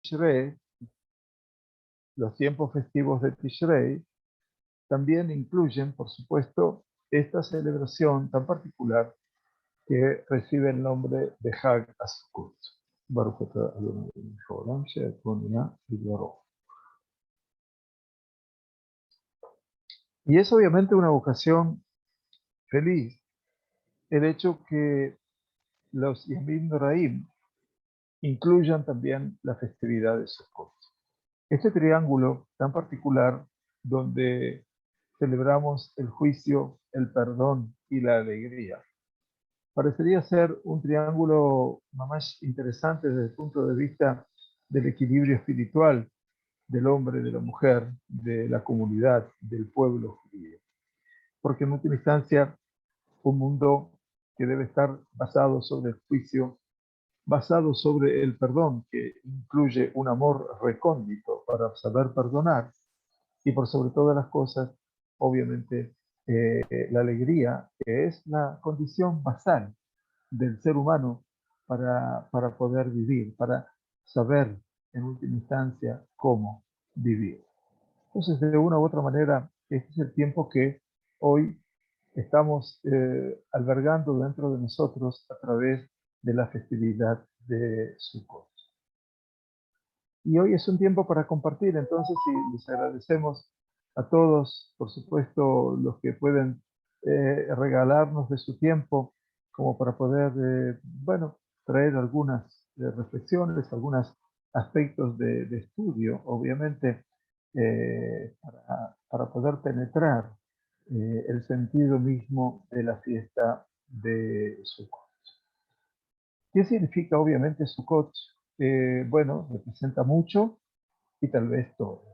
Tishrei, los tiempos festivos de Tishrei, también incluyen, por supuesto, esta celebración tan particular que recibe el nombre de Hag HaSukkot. Baruch atah Adonai melech haolam, she'akon nהיה bidvaro. Y es obviamente una vocación feliz el hecho que los Yamim Noraim incluyan también la festividad de Sukkot. Este triángulo tan particular donde celebramos el juicio, el perdón y la alegría, parecería ser un triángulo más interesante desde el punto de vista del equilibrio espiritual del hombre, de la mujer, de la comunidad, del pueblo judío. Porque en última instancia, un mundo que debe estar basado sobre el juicio, basado sobre el perdón, que incluye un amor recóndito para saber perdonar, y por sobre todas las cosas, obviamente, la alegría, que es la condición basal del ser humano para poder vivir, para saber en última instancia cómo vivir. Entonces, de una u otra manera, este es el tiempo que hoy estamos albergando dentro de nosotros a través de la festividad de Sukkot. Y hoy es un tiempo para compartir, entonces, y les agradecemos a todos, por supuesto, los que pueden regalarnos de su tiempo, como para poder, bueno, traer algunas reflexiones, algunos aspectos de estudio, obviamente, para poder penetrar el sentido mismo de la fiesta de Sukkot. ¿Qué significa obviamente Sukkot? Bueno, representa mucho y tal vez todo.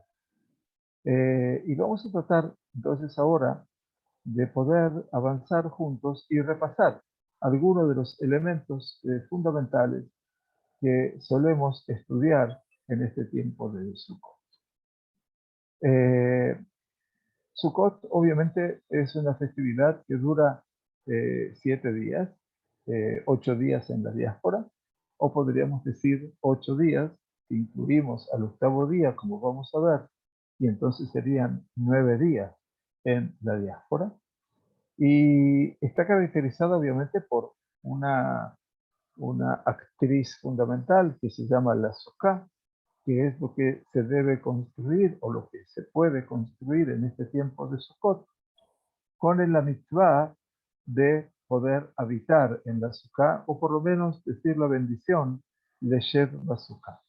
Y vamos a tratar entonces ahora de poder avanzar juntos y repasar algunos de los elementos fundamentales que solemos estudiar en este tiempo de Sukkot. Sukkot obviamente es una festividad que dura 7 días, 8 días en la diáspora, o podríamos decir 8 días, si incluimos al octavo día, como vamos a ver, y entonces serían 9 días en la diáspora. Y está caracterizada obviamente por una actriz fundamental que se llama la Sukkah, que es lo que se debe construir o lo que se puede construir en este tiempo de Sukkot, con la mitzvah de poder habitar en la Sukkah, o por lo menos decir la bendición de Shed Basukah.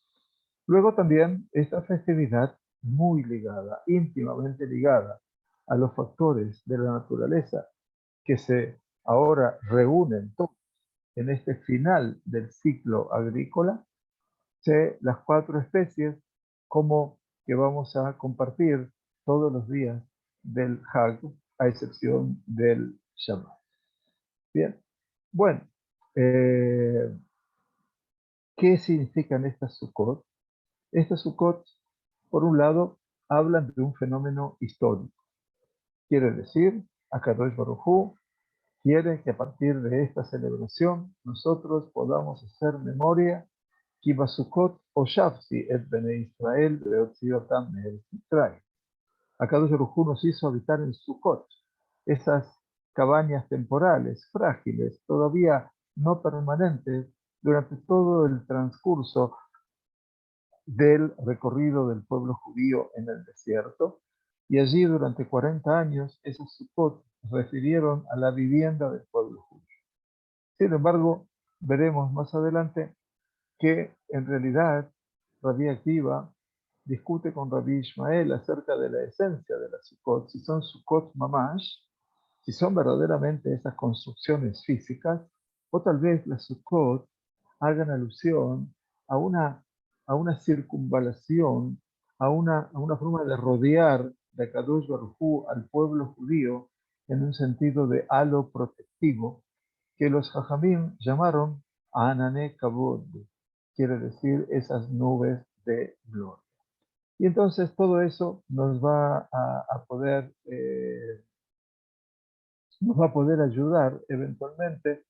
Luego también esta festividad muy ligada, íntimamente ligada a los factores de la naturaleza que se ahora reúnen todos en este final del ciclo agrícola, las 4 especies como que vamos a compartir todos los días del Hag, a excepción del Shabbat. Bien, bueno, ¿qué significan estas Sukkot? Estas Sukkot, por un lado, hablan de un fenómeno histórico. Quiere decir, Akadosh Baruj Hu quiere que a partir de esta celebración nosotros podamos hacer memoria כי בסוכות הושבתי את בני ישראל והוציא אותם מארץ מצרים. Akadosh Baruj Hu nos hizo habitar en Sukkot, esas cabañas temporales, frágiles, todavía no permanentes, durante todo el transcurso del recorrido del pueblo judío en el desierto, y allí durante 40 años esos Sukkot refirieron a la vivienda del pueblo judío. Sin embargo, veremos más adelante que en realidad Rabbi Akiva discute con Rabbi Ishmael acerca de la esencia de las Sukkot, si son Sukkot mamash, si son verdaderamente esas construcciones físicas, o tal vez las Sukkot hagan alusión a una circunvalación, a una forma de rodear de Kadosh Baruj Hu al pueblo judío en un sentido de halo protectivo, que los Jajamim llamaron Anane Kabod, quiere decir esas nubes de gloria. Y entonces todo eso nos va a poder ayudar eventualmente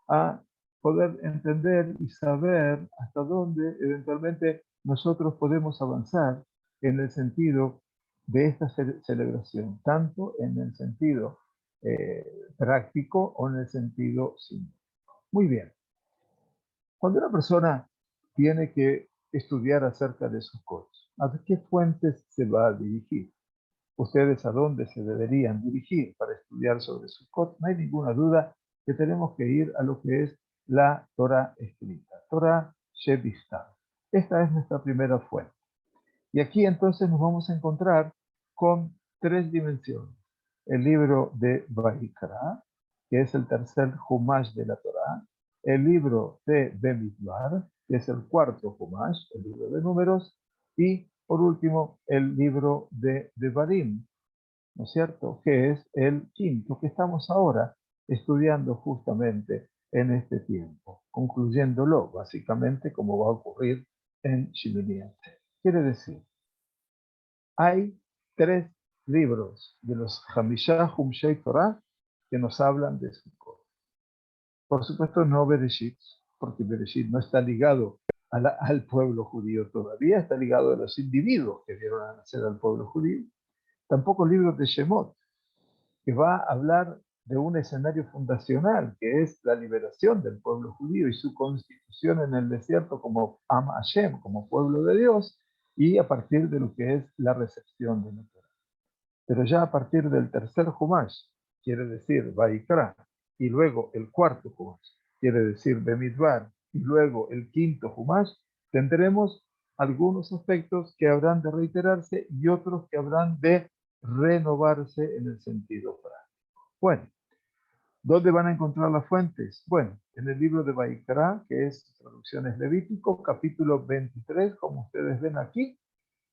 a poder entender y saber hasta dónde eventualmente nosotros podemos avanzar en el sentido de esta celebración, tanto en el sentido práctico o en el sentido simbólico. Muy bien. Cuando una persona tiene que estudiar acerca de Sukkot, ¿a qué fuentes se va a dirigir? ¿Ustedes a dónde se deberían dirigir para estudiar sobre Sukkot? No hay ninguna duda que tenemos que ir a lo que es la Torah escrita, Torah Shebishtar. Esta es nuestra primera fuente. Y aquí entonces nos vamos a encontrar con tres dimensiones. El libro de Vayikra, que es el tercer Humash de la Torah, el libro de Bemidbar, que es el cuarto Humash, el libro de números, y por último el libro de Devarim, ¿no es cierto?, que es el quinto que estamos ahora estudiando justamente en este tiempo, concluyéndolo básicamente como va a ocurrir en Shemini Atzeret. Quiere decir, hay tres libros de los Hamishah Humshei Torah que nos hablan de Sukkot. Por supuesto no Bereshit, porque Bereshit no está ligado al pueblo judío todavía, está ligado a los individuos que dieron a nacer al pueblo judío. Tampoco el libro de Shemot, que va a hablar de un escenario fundacional, que es la liberación del pueblo judío y su constitución en el desierto como Am Hashem, como pueblo de Dios, y a partir de lo que es la recepción de la Torah. Pero ya a partir del tercer Humash, quiere decir Vayikra, y luego el cuarto Humash, quiere decir Bemidbar, y luego el quinto Humash, tendremos algunos aspectos que habrán de reiterarse y otros que habrán de renovarse en el sentido práctico. Bueno, ¿dónde van a encontrar las fuentes? Bueno, en el libro de Vayikra, que es Traducciones Levítico, capítulo 23, como ustedes ven aquí,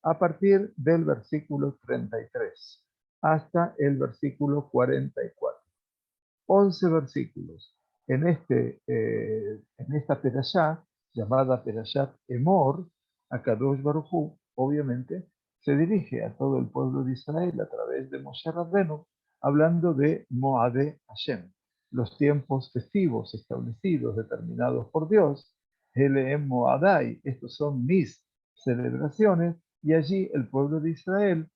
a partir del versículo 33 hasta el versículo 44. 11 versículos. En esta perashá, llamada Perashat Emor, Akadosh Baruj Hu, obviamente, se dirige a todo el pueblo de Israel a través de Moshe Rabbenu, hablando de Moade Hashem, los tiempos festivos establecidos, determinados por Dios. Eleem Moadai, estos son mis celebraciones, y allí el pueblo de Israel,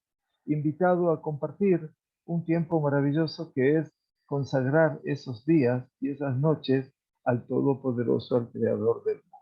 invitado a compartir un tiempo maravilloso que es consagrar esos días y esas noches al Todopoderoso, al Creador del mundo.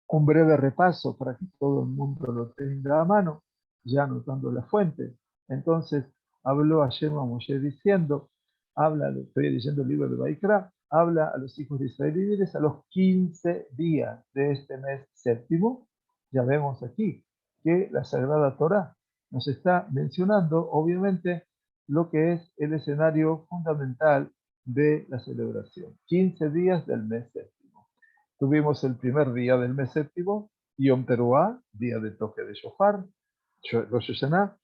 Un breve repaso para que todo el mundo lo tenga a mano, ya anotando las fuentes. Entonces, habló Hashem a Moshe diciendo, estoy leyendo el libro de Vayikra, habla a los hijos de Israel y diles a los 15 días de este mes séptimo. Ya vemos aquí que la Sagrada Torah nos está mencionando, obviamente, lo que es el escenario fundamental de la celebración. 15 días del mes séptimo. Tuvimos el primer día del mes séptimo, Yom Teruah, día de toque de shofar, Rosh Hashanah,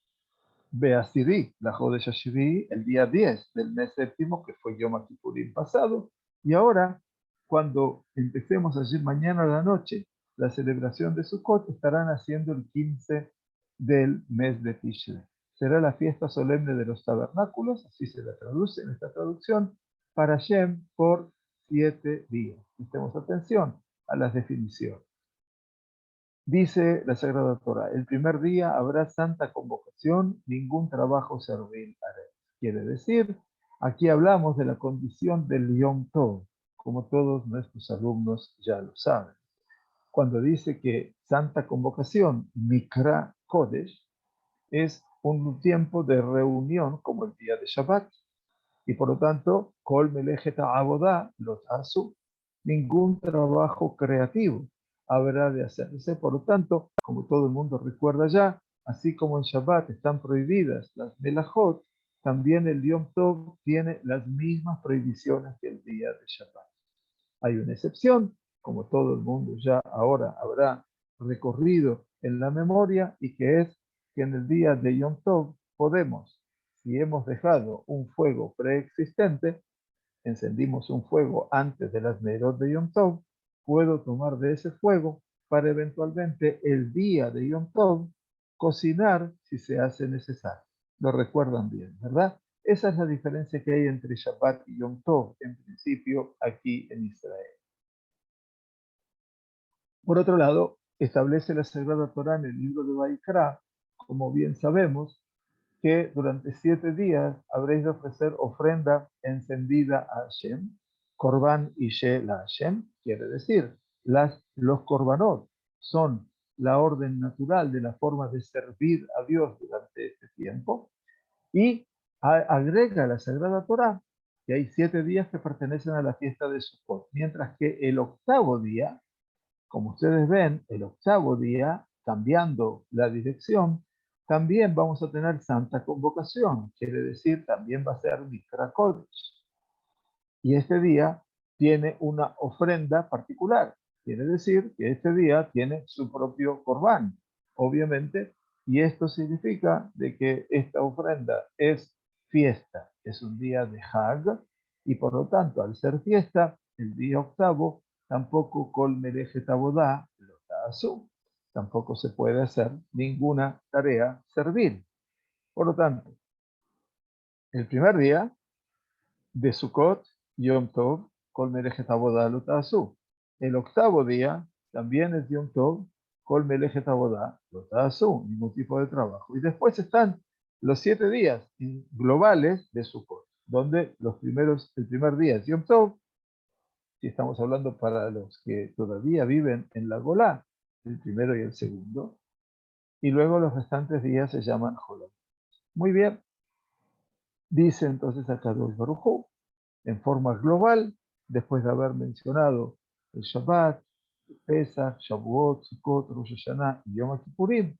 Beasiri, la Jodesh Hashiví, el día 10 del mes séptimo, que fue Yom Kippurim pasado, y ahora, cuando empecemos ayer mañana a la noche la celebración de Sukkot, estarán haciendo el 15 del mes de Tishrei. Será la fiesta solemne de los tabernáculos, así se la traduce en esta traducción, para Shem por 7 días. Prestemos atención a las definiciones. Dice la Sagrada Torah, el primer día habrá santa convocación, ningún trabajo servil haré. Quiere decir, aquí hablamos de la condición del Yom Tov, como todos nuestros alumnos ya lo saben. Cuando dice que santa convocación, Mikra Kodesh, es un tiempo de reunión como el día de Shabbat, y por lo tanto, Kol Melechet Avodah Lo Tasu, ningún trabajo creativo habrá de hacerse. Por lo tanto, como todo el mundo recuerda ya, así como en Shabbat están prohibidas las Melajot, también el Yom Tov tiene las mismas prohibiciones que el día de Shabbat. Hay una excepción, como todo el mundo ya ahora habrá recorrido en la memoria, y que es que en el día de Yom Tov podemos, si hemos dejado un fuego preexistente, encendimos un fuego antes de las Meirot de Yom Tov, puedo tomar de ese fuego para eventualmente el día de Yom Tov cocinar si se hace necesario. Lo recuerdan bien, ¿verdad? Esa es la diferencia que hay entre Shabbat y Yom Tov, en principio, aquí en Israel. Por otro lado, establece la Sagrada Torá en el libro de Vaikra, como bien sabemos, que durante 7 días habréis de ofrecer ofrenda encendida a Hashem, Korban y Shel a Hashem, quiere decir, los Korbanot son la orden natural de la forma de servir a Dios durante este tiempo, y agrega la Sagrada Torá que hay 7 días que pertenecen a la fiesta de Sukkot, mientras que el octavo día, como ustedes ven, el octavo día, cambiando la dirección, también vamos a tener Santa Convocación, quiere decir, también va a ser Mikra Kodesh. Y este día tiene una ofrenda particular, quiere decir que este día tiene su propio Corbán, obviamente, y esto significa de que esta ofrenda es fiesta, es un día de Hag, y por lo tanto, al ser fiesta, el día octavo, tampoco Kol Melechet Abodá lo ta'asú, tampoco se puede hacer ninguna tarea servil. Por lo tanto, el primer día de Sukkot, Yom Tov, Kol Melechet Abodá lo ta'asú. El octavo día también es Yom Tov, Kol Melechet Abodá lo ta'asú, ningún tipo de trabajo. Y después están los 7 días globales de Sukkot, donde el primer día es Yom Tov, si estamos hablando para los que todavía viven en la Golá, el primero y el segundo, y luego los restantes días se llaman Jolot. Muy bien, dice entonces acá Kadosh Baruj Hu, en forma global, después de haber mencionado el Shabbat, Pesach, Shavuot, Sukkot, Rosh Hashanah y Yom Kippurim.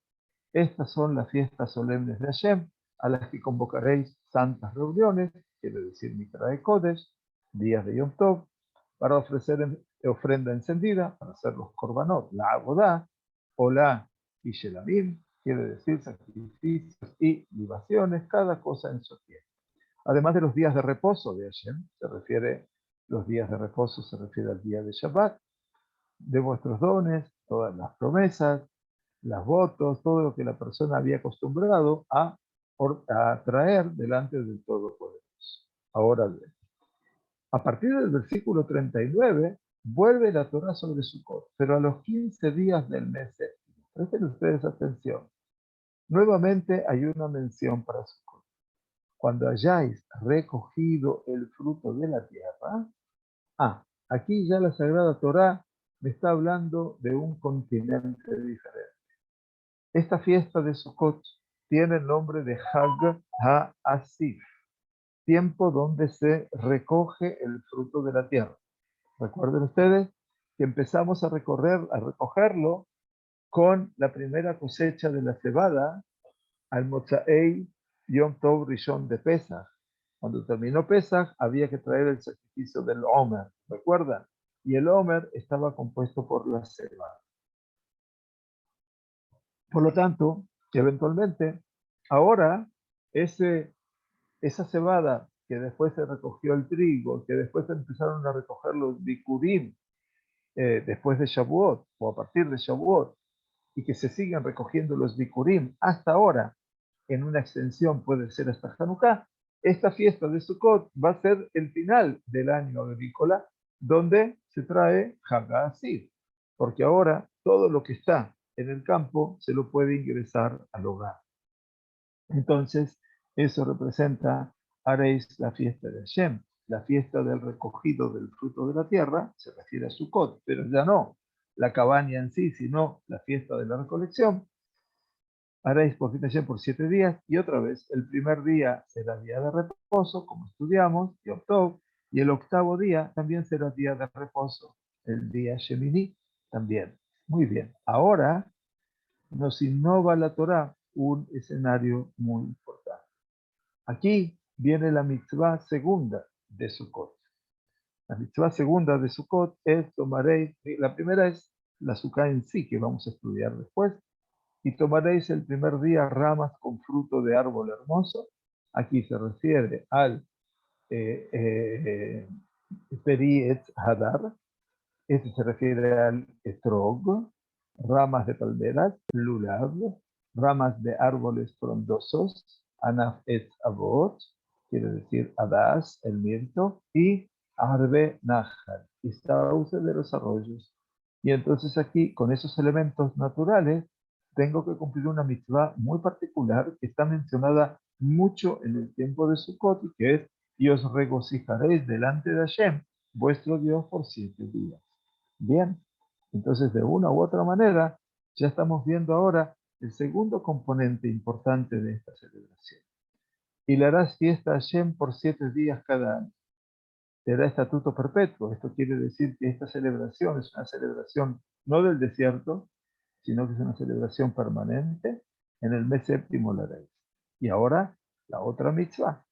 Estas son las fiestas solemnes de Hashem, a las que convocaréis santas reuniones, quiere decir Mikra Kodesh, días de Yom Tov, para ofrecer ofrenda encendida, para hacer los korbanot, la abodá, o la ishelamim, quiere decir sacrificios y libaciones, cada cosa en su tiempo. Además de los días de reposo de Hashem, los días de reposo se refiere al día de Shabbat, de vuestros dones, todas las promesas, las votos, todo lo que la persona había acostumbrado a traer delante del Todopoderoso. Ahora bien, a partir del versículo 39, vuelve la Torá sobre Sukkot, pero a los 15 días del mes séptimo. Presten ustedes atención. Nuevamente hay una mención para Sukkot. Cuando hayáis recogido el fruto de la tierra, aquí ya la Sagrada Torá me está hablando de un continente diferente. Esta fiesta de Sukkot tiene el nombre de Hag HaAsif, tiempo donde se recoge el fruto de la tierra. Recuerden ustedes que empezamos a recogerlo con la primera cosecha de la cebada al Mozaei Yom Tov Rishon de Pesach. Cuando terminó Pesach había que traer el sacrificio del Omer, ¿recuerdan? Y el Omer estaba compuesto por la cebada. Por lo tanto, eventualmente, ahora esa cebada que después se recogió el trigo, que después se empezaron a recoger los bikurim, después de Shavuot o a partir de Shavuot, y que se siguen recogiendo los bikurim hasta ahora, en una extensión puede ser hasta Hanukkah, esta fiesta de Sukkot va a ser el final del año agrícola, donde se trae Hagasid, porque ahora todo lo que está en el campo se lo puede ingresar al hogar. Entonces, eso representa, haréis la fiesta de Hashem, la fiesta del recogido del fruto de la tierra, se refiere a Sukkot, pero ya no la cabaña en sí, sino la fiesta de la recolección. Haréis por fin de Hashem por 7 días, y otra vez, el primer día será día de reposo, como estudiamos, Yom Tov, y el octavo día también será día de reposo, el día Shemini también. Muy bien, ahora nos innova la Torá un escenario muy importante. Aquí viene la mitzvah segunda de Sukkot. La mitzvah segunda de Sukkot es tomaréis, la primera es la Sukkah en sí, que vamos a estudiar después, y tomaréis el primer día ramas con fruto de árbol hermoso. Aquí se refiere al Peri Etz Hadar, este se refiere al etrog, ramas de palmeras, lulav, ramas de árboles frondosos, anaf et avot, quiere decir adas, el mirto, y arbe nahal, y sauce de los arroyos. Y entonces aquí, con esos elementos naturales, tengo que cumplir una mitzvah muy particular que está mencionada mucho en el tiempo de Sukkot, y que es: y os regocijaréis delante de Hashem, vuestro Dios, por 7 días. Bien, entonces de una u otra manera, ya estamos viendo ahora el segundo componente importante de esta celebración. Y le harás fiesta a Hashem por 7 días cada año. Te da estatuto perpetuo. Esto quiere decir que esta celebración es una celebración no del desierto, sino que es una celebración permanente. En el mes séptimo la haréis. Y ahora, la otra mitzvah.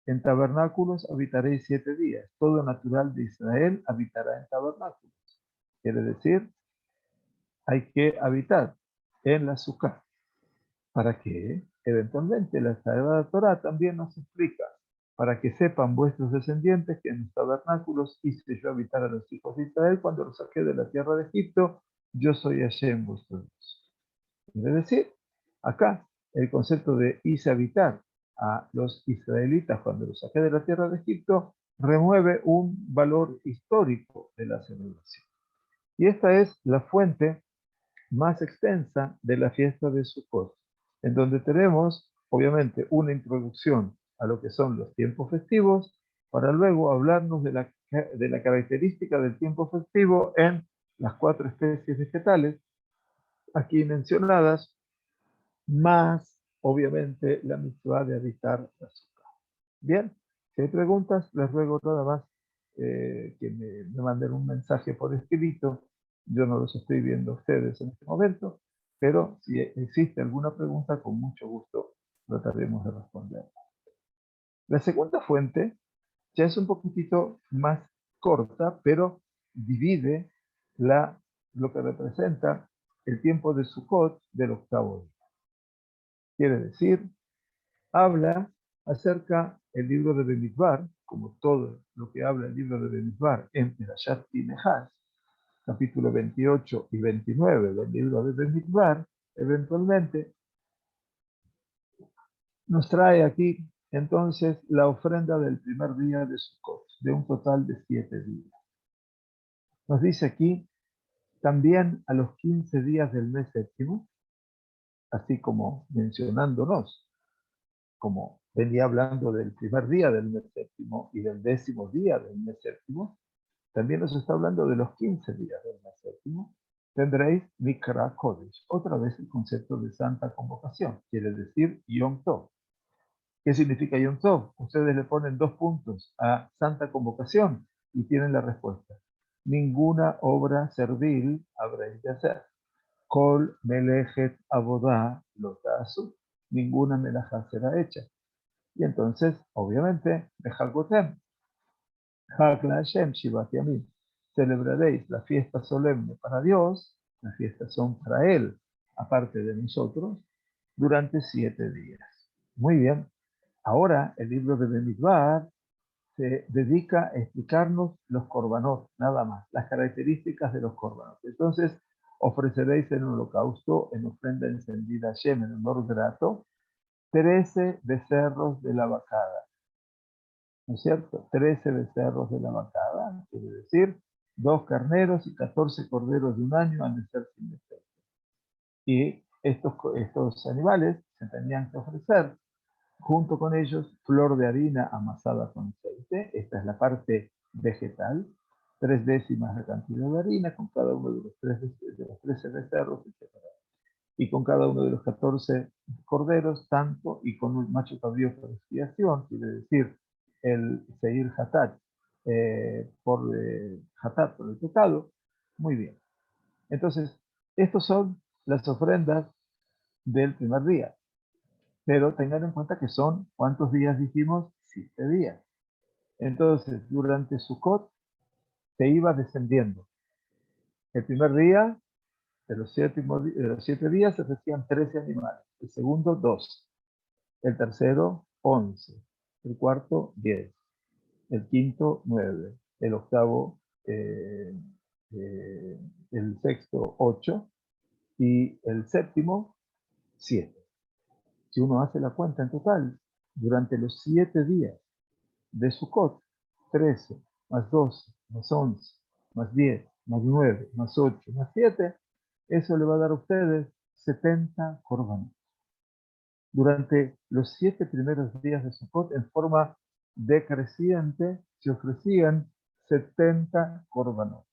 En tabernáculos habitaréis 7 días. Todo natural de Israel habitará en tabernáculos. Quiere decir, hay que habitar en la Sukkah. ¿Para qué? Eventualmente la Sagrada Torah también nos explica: para que sepan vuestros descendientes que en los tabernáculos hice yo habitar a los hijos de Israel cuando los saqué de la tierra de Egipto. Yo soy Hashem vuestro Dios. Quiere decir, acá, el concepto de hice habitar a los israelitas cuando los saqué de la tierra de Egipto remueve un valor histórico de la celebración. Y esta es la fuente más extensa de la fiesta de Sukkot, en donde tenemos, obviamente, una introducción a lo que son los tiempos festivos, para luego hablarnos de la característica del tiempo festivo en las 4 especies vegetales aquí mencionadas, más, obviamente, la mitzvah de habitar la azúcar. Bien, si hay preguntas, les ruego nada más que me manden un mensaje por escrito. Yo no los estoy viendo a ustedes en este momento, pero si existe alguna pregunta, con mucho gusto trataremos de responder. La segunda fuente ya es un poquitito más corta, pero divide lo que representa el tiempo de Sukkot del octavo día. Quiere decir, habla acerca del libro de Bemidbar, como todo lo que habla el libro de Bemidbar en Perashat Pinehas, capítulo 28 y 29 del libro de Bemidbar. Eventualmente nos trae aquí entonces la ofrenda del primer día de Sukkot, de un total de 7 días. Nos dice aquí: también a los 15 días del mes séptimo, así como mencionándonos, como venía hablando del primer día del mes séptimo y del 10º día del mes séptimo, también nos está hablando de los 15 días del mes séptimo. Tendréis Mikra Kodesh, otra vez el concepto de santa convocación, quiere decir Yom Tov. ¿Qué significa Yom Tov? Ustedes le ponen 2 puntos a santa convocación y tienen la respuesta: ninguna obra servil habréis de hacer. Kol melejet abodá lo ta'asu, ninguna melajá será hecha. Y entonces, obviamente, Bejalgotem, Hak la Hashem Shivat Yamim, celebraréis la fiesta solemne para Dios, las fiestas son para Él, aparte de nosotros, durante 7 días. Muy bien, ahora el libro de Bemidbar se dedica a explicarnos los korbanot, nada más, las características de los korbanot. Entonces, ofreceréis en holocausto, en ofrenda encendida a Hashem, en honor grato, 13 becerros de la vacada. ¿No es cierto? 13 becerros de la vacada, quiere decir 2 carneros y 14 corderos de un año han de ser sin defecto. Y estos animales se tenían que ofrecer junto con ellos flor de harina amasada con aceite. Esta es la parte vegetal. 3/10 la cantidad de harina con cada uno de los 13 becerros, etc. Y con cada uno de los 14 corderos, tanto, y con un macho cabrío por expiación, quiere decir el Seir Hatat, por Hatat, por el pecado. Muy bien. Entonces, estos son las ofrendas del primer día. Pero tengan en cuenta que son, ¿cuántos días dijimos? 7 días. Entonces, durante Sukkot se iba descendiendo. El primer día, de los 7 días, se ofrecían 13 animales. El segundo, 2. El tercero, 11. El cuarto, 10. El quinto, 9. El octavo, eh, el sexto, 8. Y el séptimo, 7. Si uno hace la cuenta en total, durante los 7 días de Sukkot, 13 más 12 más 11 más 10 más 9, más 8, más 7, eso le va a dar a ustedes 70 korbanot. Durante los 7 primeros días de Sukkot, en forma decreciente, se ofrecían 70 korbanot.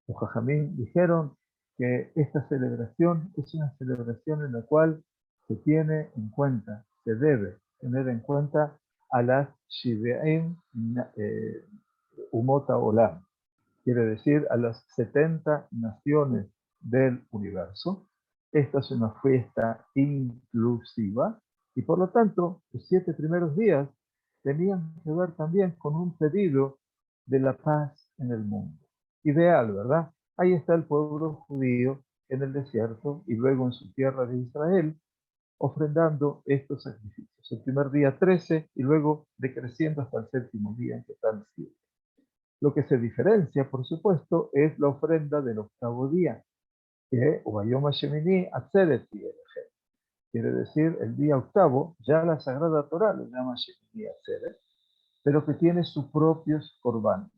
Los Jajamín dijeron que esta celebración es una celebración en la cual se tiene en cuenta, se debe tener en cuenta a las Shiveim Umota Olam, quiere decir a las 70 naciones del universo. Esta es una fiesta inclusiva y por lo tanto los 7 primeros días tenían que ver también con un pedido de la paz en el mundo. Ideal, ¿verdad? Ahí está el pueblo judío en el desierto y luego en su tierra de Israel ofrendando estos sacrificios. El primer día 13 y luego decreciendo hasta el séptimo día en total 7. Lo que se diferencia, por supuesto, es la ofrenda del octavo día, que Ubayom Hashemini Atzeret quiere decir el día octavo, ya la Sagrada Torah lo llama Shemini Atzeret, pero que tiene sus propios korban.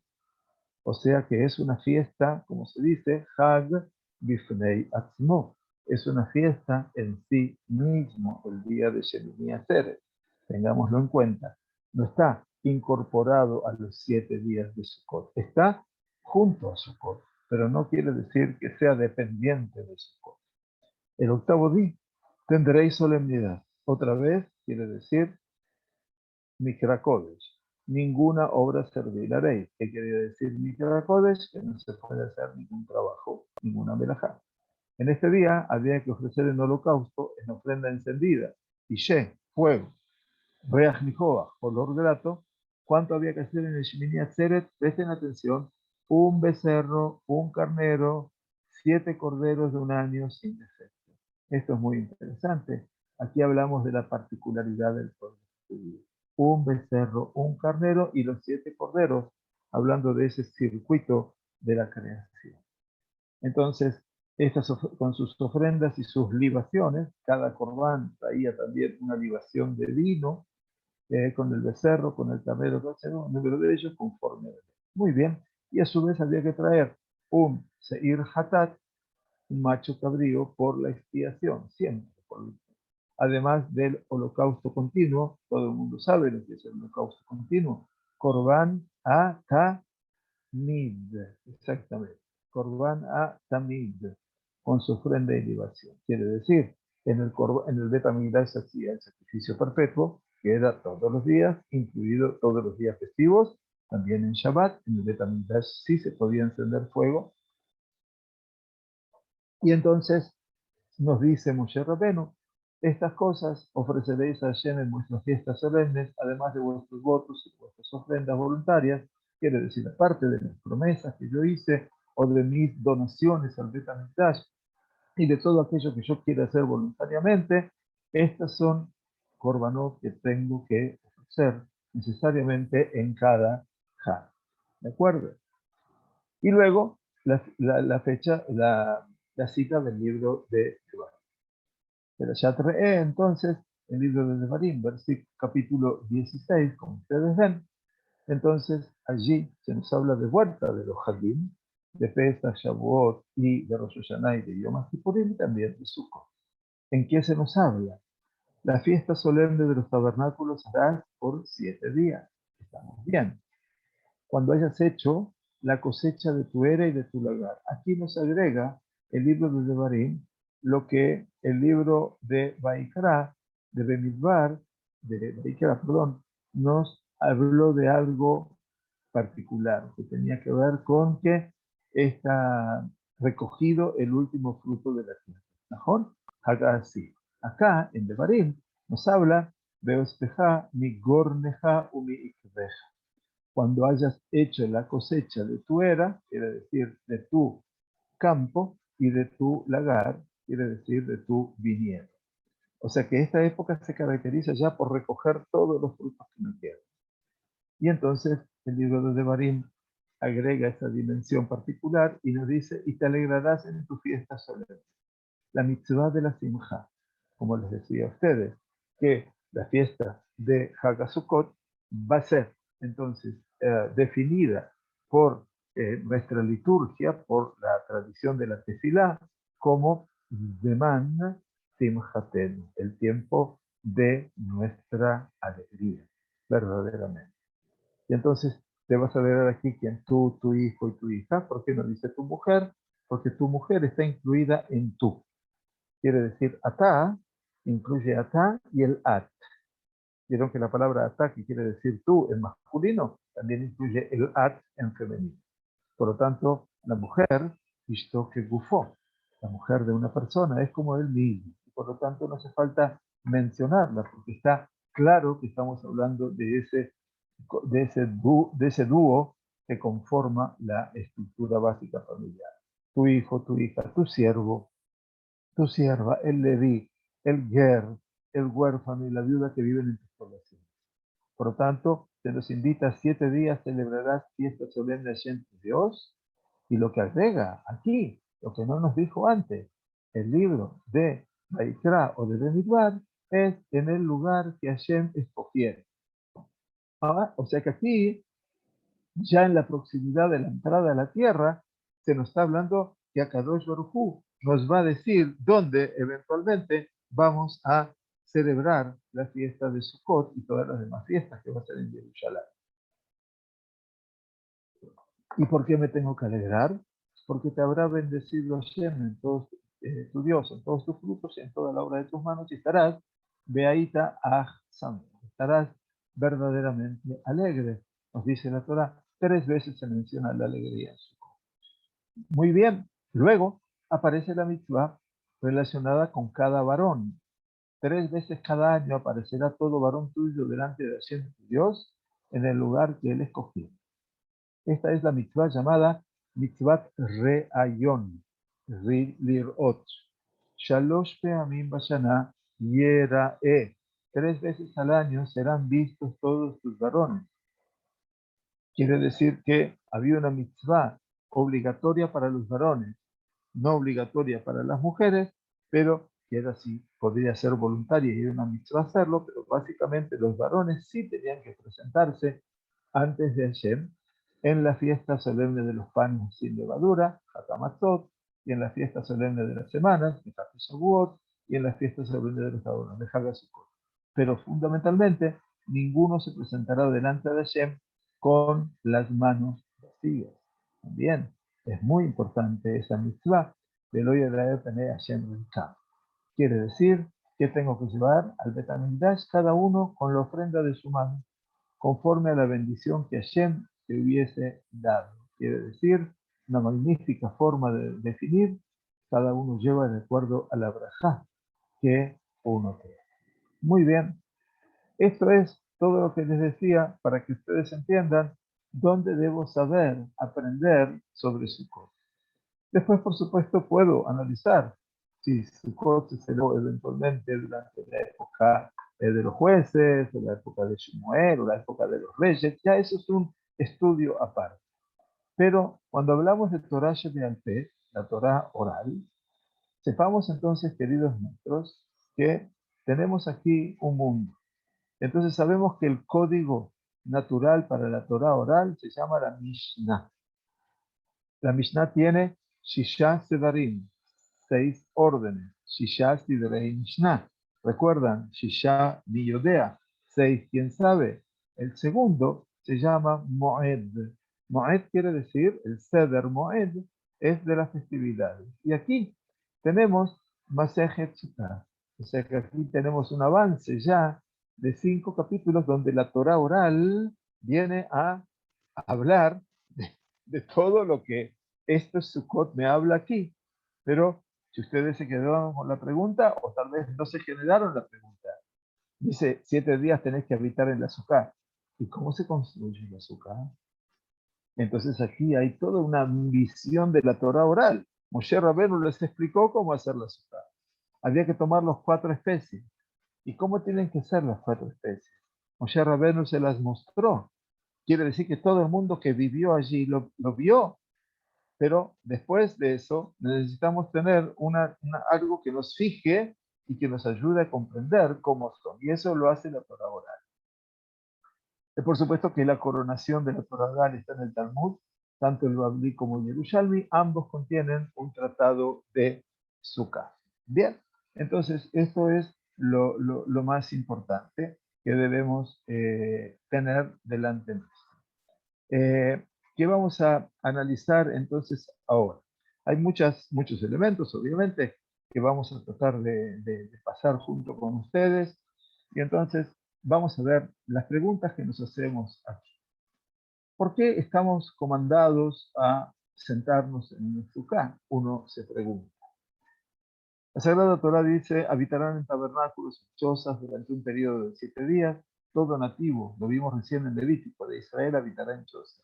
O sea que es una fiesta, como se dice, Hag Bifnei Atzmo. Es una fiesta en sí mismo, el día de Shemini Atzeret. Tengámoslo en cuenta. No está incorporado a los 7 días de Sukkot. Está junto a Sukkot, pero no quiere decir que sea dependiente de Sukkot. El octavo día tendréis solemnidad. Otra vez quiere decir Mikra Kodesh. Ninguna obra servil haréis. ¿Qué quiere decir Mikra Kodesh? Que no se puede hacer ningún trabajo, ninguna melajá. En este día había que ofrecer en holocausto, en ofrenda encendida, y fuego, reach nijoa, olor grato. ¿Cuánto había que hacer en el Shemini Atzeret? Presten atención, un becerro, un carnero, 7 corderos de un año sin defecto. Esto es muy interesante. Aquí hablamos de la particularidad del pueblo judío. Un becerro, un carnero y los 7 corderos, hablando de ese circuito de la creación. Entonces, estas con sus ofrendas y sus libaciones, cada corbán traía también una libación de vino, con el becerro, con el carnero, un número de ellos conforme a la ley. Muy bien, y a su vez había que traer un seir hatat, un macho cabrío, por la expiación, siempre. Además del holocausto continuo, todo el mundo sabe lo que es el holocausto continuo, Korban a Tamid, exactamente, Korban a Tamid, con su ofrenda y libación. Quiere decir, en el Bet Hamikdash se hacía el sacrificio perpetuo, que era todos los días, incluido todos los días festivos, también en Shabbat. En el Bet Hamikdash sí se podía encender fuego. Y entonces nos dice Moshe Rabbeinu, estas cosas ofreceréis a Hashem en vuestras fiestas solemnes, además de vuestros votos y vuestras ofrendas voluntarias, quiere decir, aparte de las promesas que yo hice, o de mis donaciones al Bet Hamikdash, y de todo aquello que yo quiera hacer voluntariamente, estas son korbanot que tengo que ofrecer necesariamente en cada Had. ¿De acuerdo? Y luego la fecha, la cita del libro de Devarim. Pero ya trae entonces el libro de Devarim, versículo capítulo 16, como ustedes ven. Entonces allí se nos habla de vuelta de los Hagim, de Pesach, Shavuot y de Rosh Hashanah y de Yom Kippurim y también de Sukkot. ¿En qué se nos habla? La fiesta solemne de los tabernáculos harás por 7 días. Estamos bien. Cuando hayas hecho la cosecha de tu era y de tu lagar. Aquí nos agrega el libro de Devarim, lo que el libro de Baikra, de Bemidbar, de Baikra, perdón, nos habló de algo particular, que tenía que ver con que está recogido el último fruto de la tierra. Mejor, acá así. Acá, en Devarim, nos habla de Ospeja, mi gorneja u mi ikveja. Cuando hayas hecho la cosecha de tu era, quiere decir de tu campo, y de tu lagar, quiere decir de tu viñedo. O sea que esta época se caracteriza ya por recoger todos los frutos que me quedan. Y entonces el libro de Devarim agrega esa dimensión particular y nos dice, y te alegrarás en tu fiesta solemne. La mitzvah de la simja, como les decía a ustedes, que la fiesta de Hagasukot va a ser entonces definida por nuestra liturgia por la tradición de la tefilá como Zeman Simchatenu, el tiempo de nuestra alegría, verdaderamente. Y entonces te vas a ver aquí quién tú, tu hijo y tu hija. ¿Por qué no dice tu mujer? Porque tu mujer está incluida en tú. Quiere decir atá, incluye atá y el at. Vieron que la palabra atá, que quiere decir tú en masculino, también incluye el at en femenino. Por lo tanto, la mujer, visto que gufó, la mujer de una persona es como él mismo. Y por lo tanto, no hace falta mencionarla, porque está claro que estamos hablando de ese dúo que conforma la estructura básica familiar. Tu hijo, tu hija, tu siervo, tu sierva, el leví, el ger, el huérfano y la viuda que viven en tus poblaciones. Por lo tanto, te los invita 7 días, celebrarás fiesta solemne a Shem tu Dios, y lo que agrega aquí, lo que no nos dijo antes, el libro de Vaikra o de Bemidbar, es en el lugar que Hashem escogiere. O sea que aquí, ya en la proximidad de la entrada a la tierra, se nos está hablando que Akadosh Baruj Hu nos va a decir dónde eventualmente vamos a celebrar la fiesta de Sukkot y todas las demás fiestas que va a ser en Jerusalén. ¿Y por qué me tengo que alegrar? Porque te habrá bendecido Hashem en todos, tu Dios, en todos tus frutos y en toda la obra de tus manos, y estarás Beaita Aj Santo. Estarás verdaderamente alegre. Nos dice la Torah, 3 veces se menciona la alegría. Muy bien. Luego aparece la mitzvah relacionada con cada varón. 3 veces cada año aparecerá todo varón tuyo delante de Hashem tu Dios en el lugar que él escogió. Esta es la mitzvah llamada mitzvat re'ayon, lirot. Shalosh pe'amim bashana yera'e. 3 veces al año serán vistos todos tus varones. Quiere decir que había una mitzvah obligatoria para los varones, no obligatoria para las mujeres, pero que era así, podría ser voluntaria y era una mitzvah hacerlo, pero básicamente los varones sí tenían que presentarse antes de Hashem en la fiesta solemne de los panes sin levadura, Hatamatzot, y en la fiesta solemne de las semanas, Shavuot, y en la fiesta solemne de los adornos, de Hagasukot. Pero fundamentalmente, ninguno se presentará delante de Hashem con las manos vacías. También es muy importante esa mitzvah de lo Yadayah Tanei Hashem Rikah. Quiere decir que tengo que llevar al Betamigdash cada uno con la ofrenda de su mano, conforme a la bendición que Hashem te hubiese dado. Quiere decir, una magnífica forma de definir, cada uno lleva de acuerdo a la brajá que uno crea. Muy bien, esto es todo lo que les decía para que ustedes entiendan dónde debo saber, aprender sobre Sukkot. Después, por supuesto, puedo analizar si Sukkot se celebró eventualmente durante la época de los jueces, o la época de Shemuel, o la época de los reyes. Ya eso es un estudio aparte. Pero cuando hablamos de Torah Shebe'al-Peh, la Torah oral, sepamos entonces, queridos nuestros, que tenemos aquí un mundo. Entonces sabemos que el código natural para la Torah oral se llama la Mishnah. La Mishnah tiene Shisha Sevarim, 6 órdenes. Shisha Sidrei Mishnah. ¿Recuerdan? Shisha Miyodea, 6 quién sabe. El segundo se llama Moed. Moed quiere decir, el Seder Moed es de las festividades. Y aquí tenemos Masejet Sukkah. O sea que aquí tenemos un avance ya de 5 capítulos donde la Torah oral viene a hablar de todo lo que esto Sukkot me habla aquí. Pero si ustedes se quedaron con la pregunta, o tal vez no se generaron la pregunta, dice, 7 días tenés que habitar en la Sukkah. ¿Y cómo se construye la Sukkah? Entonces aquí hay toda una visión de la Torah oral. Moshe Rabbeinu les explicó cómo hacer la Sukkah. Había que tomar los 4 especies. ¿Y cómo tienen que ser las 4 especies? Moshe Rabbeinu se las mostró. Quiere decir que todo el mundo que vivió allí lo vio. Pero después de eso necesitamos tener algo que nos fije y que nos ayude a comprender cómo son. Y eso lo hace la Torah oral. Por supuesto que la coronación de la Torah oral está en el Talmud. tanto el Babli como el Yerushalmi, ambos contienen un tratado de Sukkah. Bien, entonces esto es lo más importante que debemos tener delante nuestro. ¿Qué vamos a analizar entonces ahora? Hay muchos elementos, obviamente, que vamos a tratar de pasar junto con ustedes. Y entonces vamos a ver las preguntas que nos hacemos aquí. ¿Por qué estamos comandados a sentarnos en un sukkah? Uno se pregunta. La Sagrada Torá dice, habitarán en tabernáculos, chozas durante un periodo de 7 días. Todo nativo, lo vimos recién en Levítico, de Israel habitará en chozas,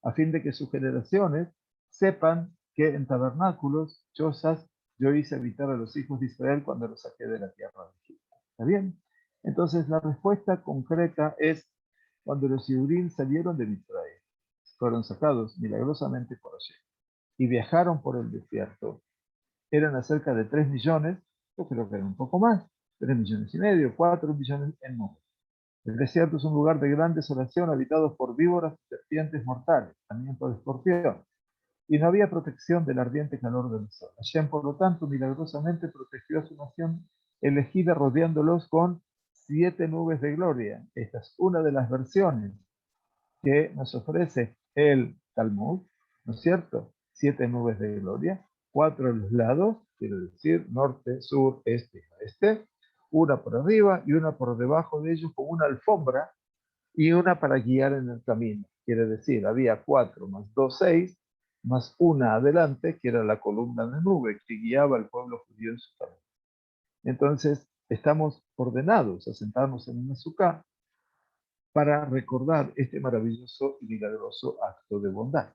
a fin de que sus generaciones sepan que en tabernáculos, chozas, yo hice habitar a los hijos de Israel cuando los saqué de la tierra de Egipto. ¿Está bien? Entonces la respuesta concreta es cuando los Yehudim salieron de Israel, fueron sacados milagrosamente por Hashem y viajaron por el desierto. Eran acerca de 3 millones, yo creo que era un poco más, 3 millones y medio, 4 millones en número. El desierto es un lugar de gran desolación habitado por víboras y serpientes mortales, también por escorpión, y no había protección del ardiente calor del sol. Hashem, por lo tanto, milagrosamente protegió a su nación elegida rodeándolos con 7 nubes de gloria. Esta es una de las versiones que nos ofrece el Talmud, ¿no es cierto? 7 nubes de gloria, 4 a los lados, quiero decir norte, sur, este y oeste, una por arriba y una por debajo de ellos como una alfombra y una para guiar en el camino. Quiere decir, había 4 más 2, 6, más una adelante, que era la columna de nube que guiaba al pueblo judío en su camino. Entonces, estamos ordenados a sentarnos en una sukkah para recordar este maravilloso y milagroso acto de bondad.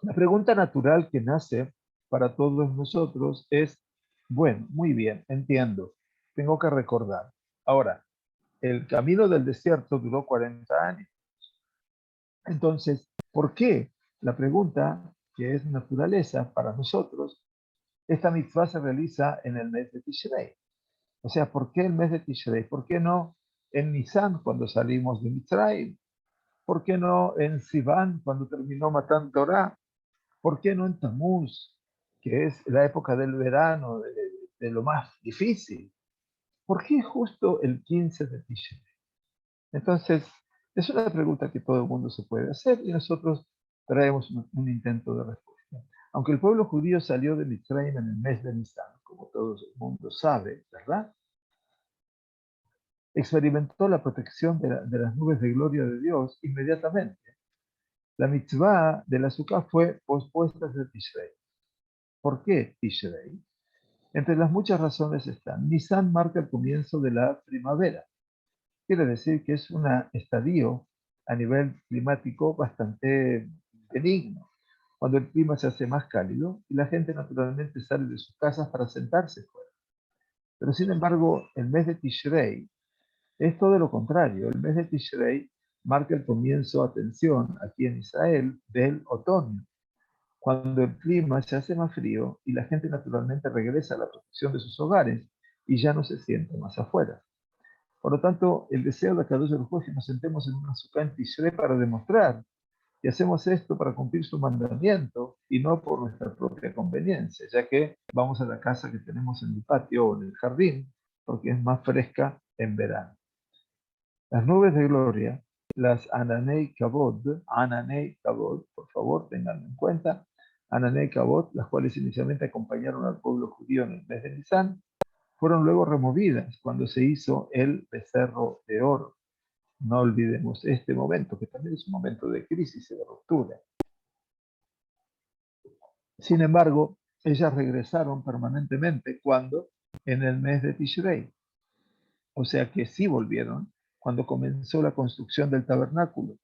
La pregunta natural que nace para todos nosotros es, bueno, muy bien, entiendo, tengo que recordar. Ahora, el camino del desierto duró 40 años. Entonces, ¿por qué? La pregunta, que es naturaleza para nosotros, esta mitzvah se realiza en el mes de Tishrei. O sea, ¿por qué el mes de Tishrei? ¿Por qué no en Nisan cuando salimos de Mitzrayim? ¿Por qué no en Sivan cuando terminó Matan Torah? ¿Por qué no en Tamuz, que es la época del verano, de lo más difícil? ¿Por qué justo el 15 de Tishrei? Entonces, es una pregunta que todo el mundo se puede hacer y nosotros traemos un intento de respuesta. Aunque el pueblo judío salió de Mitzrayim en el mes de Nisan, como todo el mundo sabe, ¿verdad? Experimentó la protección de las nubes de gloria de Dios inmediatamente. La mitzvah de la Sukkah fue pospuesta de Tishrei. ¿Por qué Tishrei? Entre las muchas razones están, Nisan marca el comienzo de la primavera. Quiere decir que es un estadio a nivel climático bastante benigno, cuando el clima se hace más cálido y la gente naturalmente sale de sus casas para sentarse fuera. Pero sin embargo, el mes de Tishrei es todo lo contrario. El mes de Tishrei marca el comienzo, atención, aquí en Israel, del otoño, cuando el clima se hace más frío y la gente naturalmente regresa a la protección de sus hogares y ya no se siente más afuera. Por lo tanto, el deseo de Akadosh Baruj Hu es que nos sentemos en una sukkah en Tishrei para demostrar que hacemos esto para cumplir su mandamiento y no por nuestra propia conveniencia, ya que vamos a la casa que tenemos en el patio o en el jardín, porque es más fresca en verano. Las nubes de gloria, las Ananei Kavod, por favor, tenganlo en cuenta, Ananei Kavod, las cuales inicialmente acompañaron al pueblo judío en el mes de Nisan, fueron luego removidas cuando se hizo el becerro de oro. No olvidemos este momento, que también es un momento de crisis y de ruptura. Sin embargo, ellas regresaron permanentemente cuando en el mes de Tishrei. O sea que sí volvieron cuando comenzó la construcción del tabernáculo.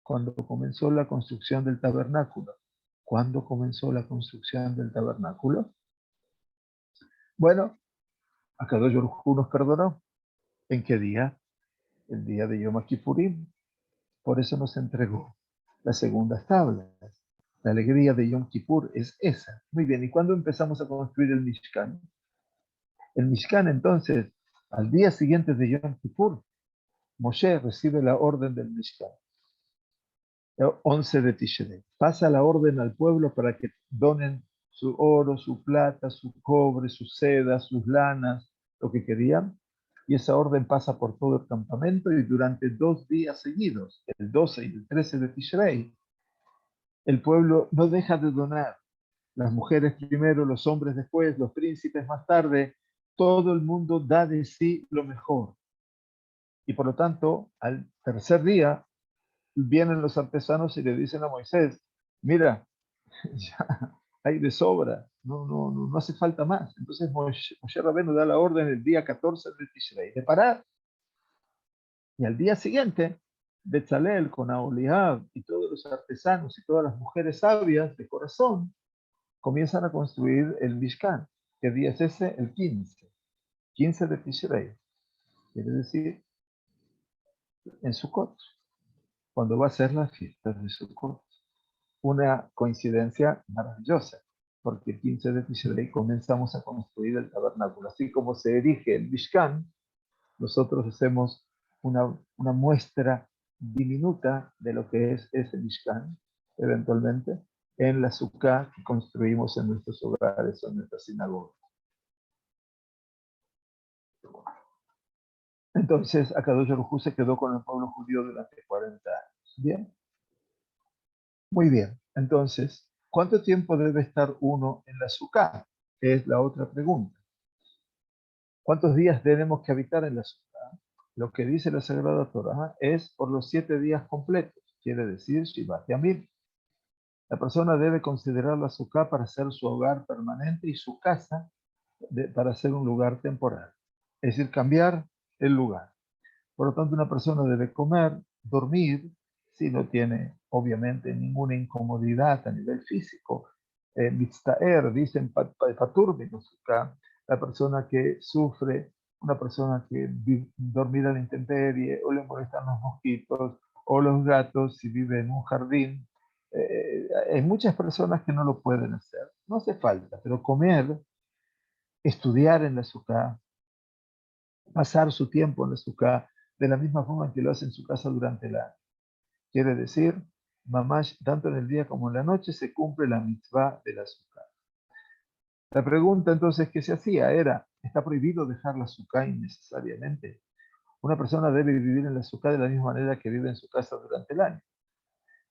Cuando comenzó la construcción del tabernáculo. ¿Cuándo comenzó la construcción del tabernáculo? Bueno, Akadosh Baruj Hu nos perdonó. ¿En qué día? El día de Yom Kippurim. Por eso nos entregó las segundas tablas. La alegría de Yom Kippur es esa. Muy bien, ¿y cuándo empezamos a construir el Mishkan? El Mishkan, entonces, al día siguiente de Yom Kippur, Moshe recibe la orden del Mishkan. 11 de Tishrei. Pasa la orden al pueblo para que donen su oro, su plata, su cobre, sus sedas, sus lanas, lo que querían. Y esa orden pasa por todo el campamento y durante 2 días seguidos, el 12 y el 13 de Tishrei, el pueblo no deja de donar. Las mujeres primero, los hombres después, los príncipes más tarde. Todo el mundo da de sí lo mejor. Y por lo tanto, al tercer día, vienen los artesanos y le dicen a Moisés, mira, ya hay de sobra, no hace falta más. Entonces Moshe Rabbeinu da la orden el día 14 de Tishrei de parar. Y al día siguiente, Betzalel con Aholiab y todos los artesanos y todas las mujeres sabias de corazón comienzan a construir el Mishkan. ¿Qué día es ese? El 15 de Tishrei. Quiere decir, en Sukkot, cuando va a ser la fiesta de Sukkot. Una coincidencia maravillosa, porque el 15 de Tishrei comenzamos a construir el tabernáculo. Así como se erige el Mishkan, nosotros hacemos una muestra diminuta de lo que es ese Mishkan, eventualmente, en la Sukkah que construimos en nuestros hogares o en nuestra sinagoga. Entonces, Akadosh Baruj Hu se quedó con el pueblo judío durante 40 años. Bien, muy bien. Entonces, ¿cuánto tiempo debe estar uno en la Sukkah? Es la otra pregunta. ¿Cuántos días tenemos que habitar en la Sukkah? Lo que dice la Sagrada Torah es por los 7 días completos, quiere decir Shivat Yamim. La persona debe considerar la Sukkah para ser su hogar permanente y su casa para ser un lugar temporal. Es decir, cambiar el lugar. Por lo tanto, una persona debe comer, dormir, si no tiene obviamente ninguna incomodidad a nivel físico. Mitztaer, dicen Patur Sukkah, la persona que sufre, una persona que dormir a la intemperie, o le molestan los mosquitos, o los gatos, si vive en un jardín. Hay muchas personas que no lo pueden hacer. No hace falta, pero comer, estudiar en la Sukkah, pasar su tiempo en la Sukkah de la misma forma que lo hace en su casa durante el año. Quiere decir, mamash, tanto en el día como en la noche se cumple la mitzvah de la Sukkah. La pregunta entonces que se hacía era, ¿está prohibido dejar la Sukkah innecesariamente? Una persona debe vivir en la Sukkah de la misma manera que vive en su casa durante el año.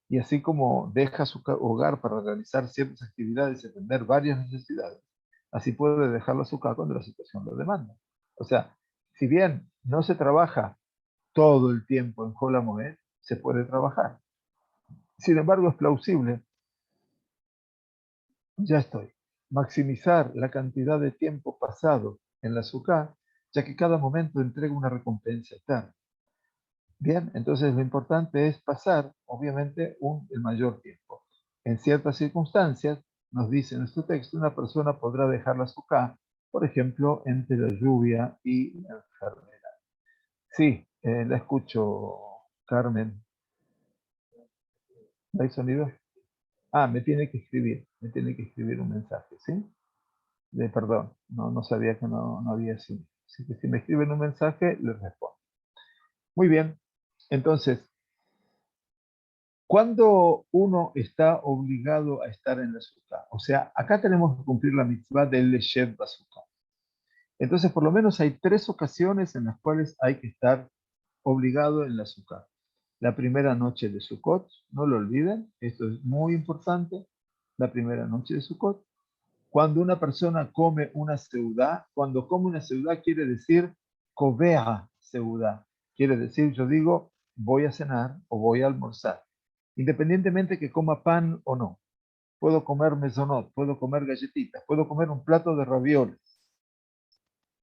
Y así como deja su hogar para realizar ciertas actividades y atender varias necesidades, así puede dejar la Sukkah cuando la situación lo demanda. O sea, si bien no se trabaja todo el tiempo en Hol HaMoed, se puede trabajar. Sin embargo, es plausible, ya estoy, maximizar la cantidad de tiempo pasado en la Sukkah, ya que cada momento entrega una recompensa eterna. Bien, entonces lo importante es pasar, obviamente, el mayor tiempo. En ciertas circunstancias, nos dice nuestro texto, una persona podrá dejar la Sukkah, por ejemplo, entre la lluvia y la enfermedad. Sí, la escucho, Carmen. ¿Hay sonido? Ah, me tiene que escribir un mensaje, ¿sí? Perdón, no sabía que no había sonido. Así que si me escriben un mensaje, les respondo. Muy bien, entonces, ¿cuándo uno está obligado a estar en la Sukkah? O sea, acá tenemos que cumplir la mitzvah del Leshev Basukah. Entonces, por lo menos hay 3 ocasiones en las cuales hay que estar obligado en la Sukkah. La primera noche de Sukkot, no lo olviden, esto es muy importante, la primera noche de Sukkot. Cuando una persona come una seudá, cuando come una seudá quiere decir kovea seudá. Quiere decir, yo digo, voy a cenar o voy a almorzar. Independientemente que coma pan o no. Puedo comer mesonot, puedo comer galletitas, puedo comer un plato de ravioles.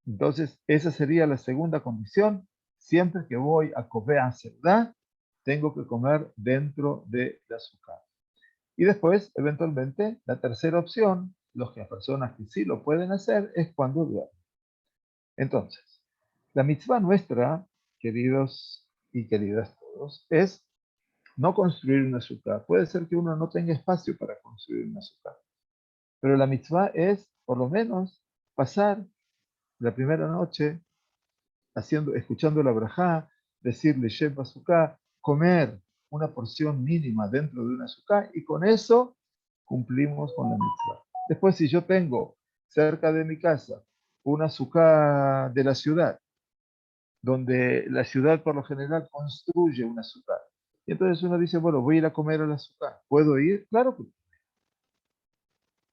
Entonces, esa sería la segunda condición. Siempre que voy a kovea seudá, tengo que comer dentro de la azúcar. Y después, eventualmente, la tercera opción, las personas que sí lo pueden hacer, es cuando duermen. Entonces, la mitzvah nuestra, queridos y queridas todos, es no construir una azúcar. Puede ser que uno no tenga espacio para construir una azúcar, pero la mitzvah es, por lo menos, pasar la primera noche escuchando la brajá, decirle Shem Bazooka, comer una porción mínima dentro de una azúcar y con eso cumplimos con la mitzvah. Después, si yo tengo cerca de mi casa una azúcar de la ciudad, donde la ciudad por lo general construye un azúcar, y entonces uno dice, bueno, voy a ir a comer al azúcar. ¿Puedo ir? Claro que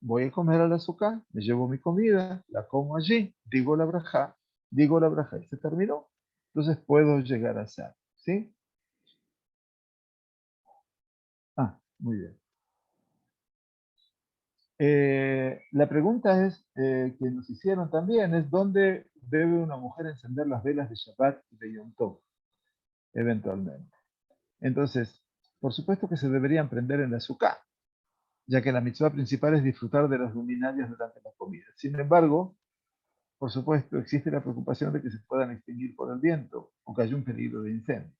voy a comer al azúcar, me llevo mi comida, la como allí, digo la braja y se terminó. Entonces puedo llegar a hacer, ¿sí? Ah, muy bien. La pregunta es, que nos hicieron también es ¿dónde debe una mujer encender las velas de Shabbat y de Yom Tov eventualmente? Entonces, por supuesto que se deberían prender en la azúcar, ya que la mitzvah principal es disfrutar de las luminarias durante la comida. Sin embargo, por supuesto, existe la preocupación de que se puedan extinguir por el viento o que haya un peligro de incendio.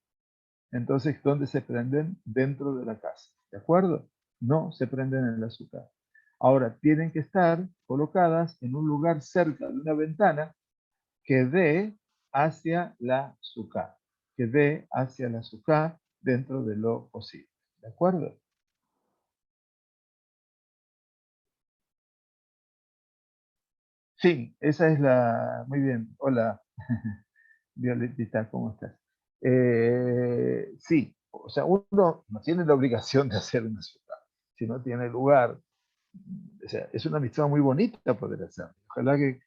Entonces, ¿dónde se prenden? Dentro de la casa. ¿De acuerdo? No se prenden en el azúcar. Ahora, tienen que estar colocadas en un lugar cerca de una ventana que dé hacia la azúcar, que dé hacia la azúcar dentro de lo posible. ¿De acuerdo? Sí, esa es la... Muy bien. Hola, Violetita, ¿cómo estás? Sí, o sea, uno no tiene la obligación de hacer una azúcar, si no tiene lugar. O sea, es una mitzvah muy bonita poder hacerlo. Ojalá que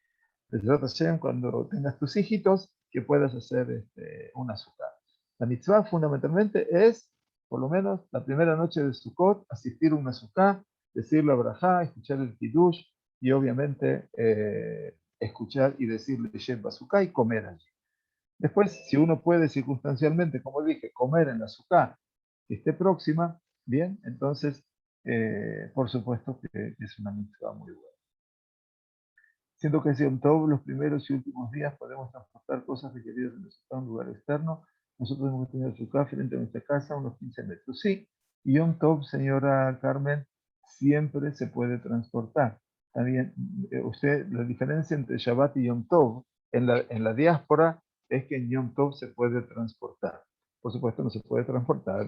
Besrat Hashem, cuando tengas tus hijitos, que puedas hacer un azúcar. La mitzvah fundamentalmente es, por lo menos, la primera noche de Sukkot, asistir a un azúcar, decir la brajá, escuchar el kiddush y obviamente escuchar y decirle Shem Bazooka y comer allí. Después, si uno puede circunstancialmente, como dije, comer en la azúcar que esté próxima, bien, entonces, por supuesto que es una mitzvah muy buena. Siento que si en todos los primeros y últimos días podemos transportar cosas requeridas en a un lugar externo, nosotros hemos tenido azúcar frente a nuestra casa unos 15 metros. Sí, y Yom Tov, señora Carmen, siempre se puede transportar. También, la diferencia entre Shabbat y Yom Tov en la diáspora es que en Yom Tov se puede transportar. Por supuesto, no se puede transportar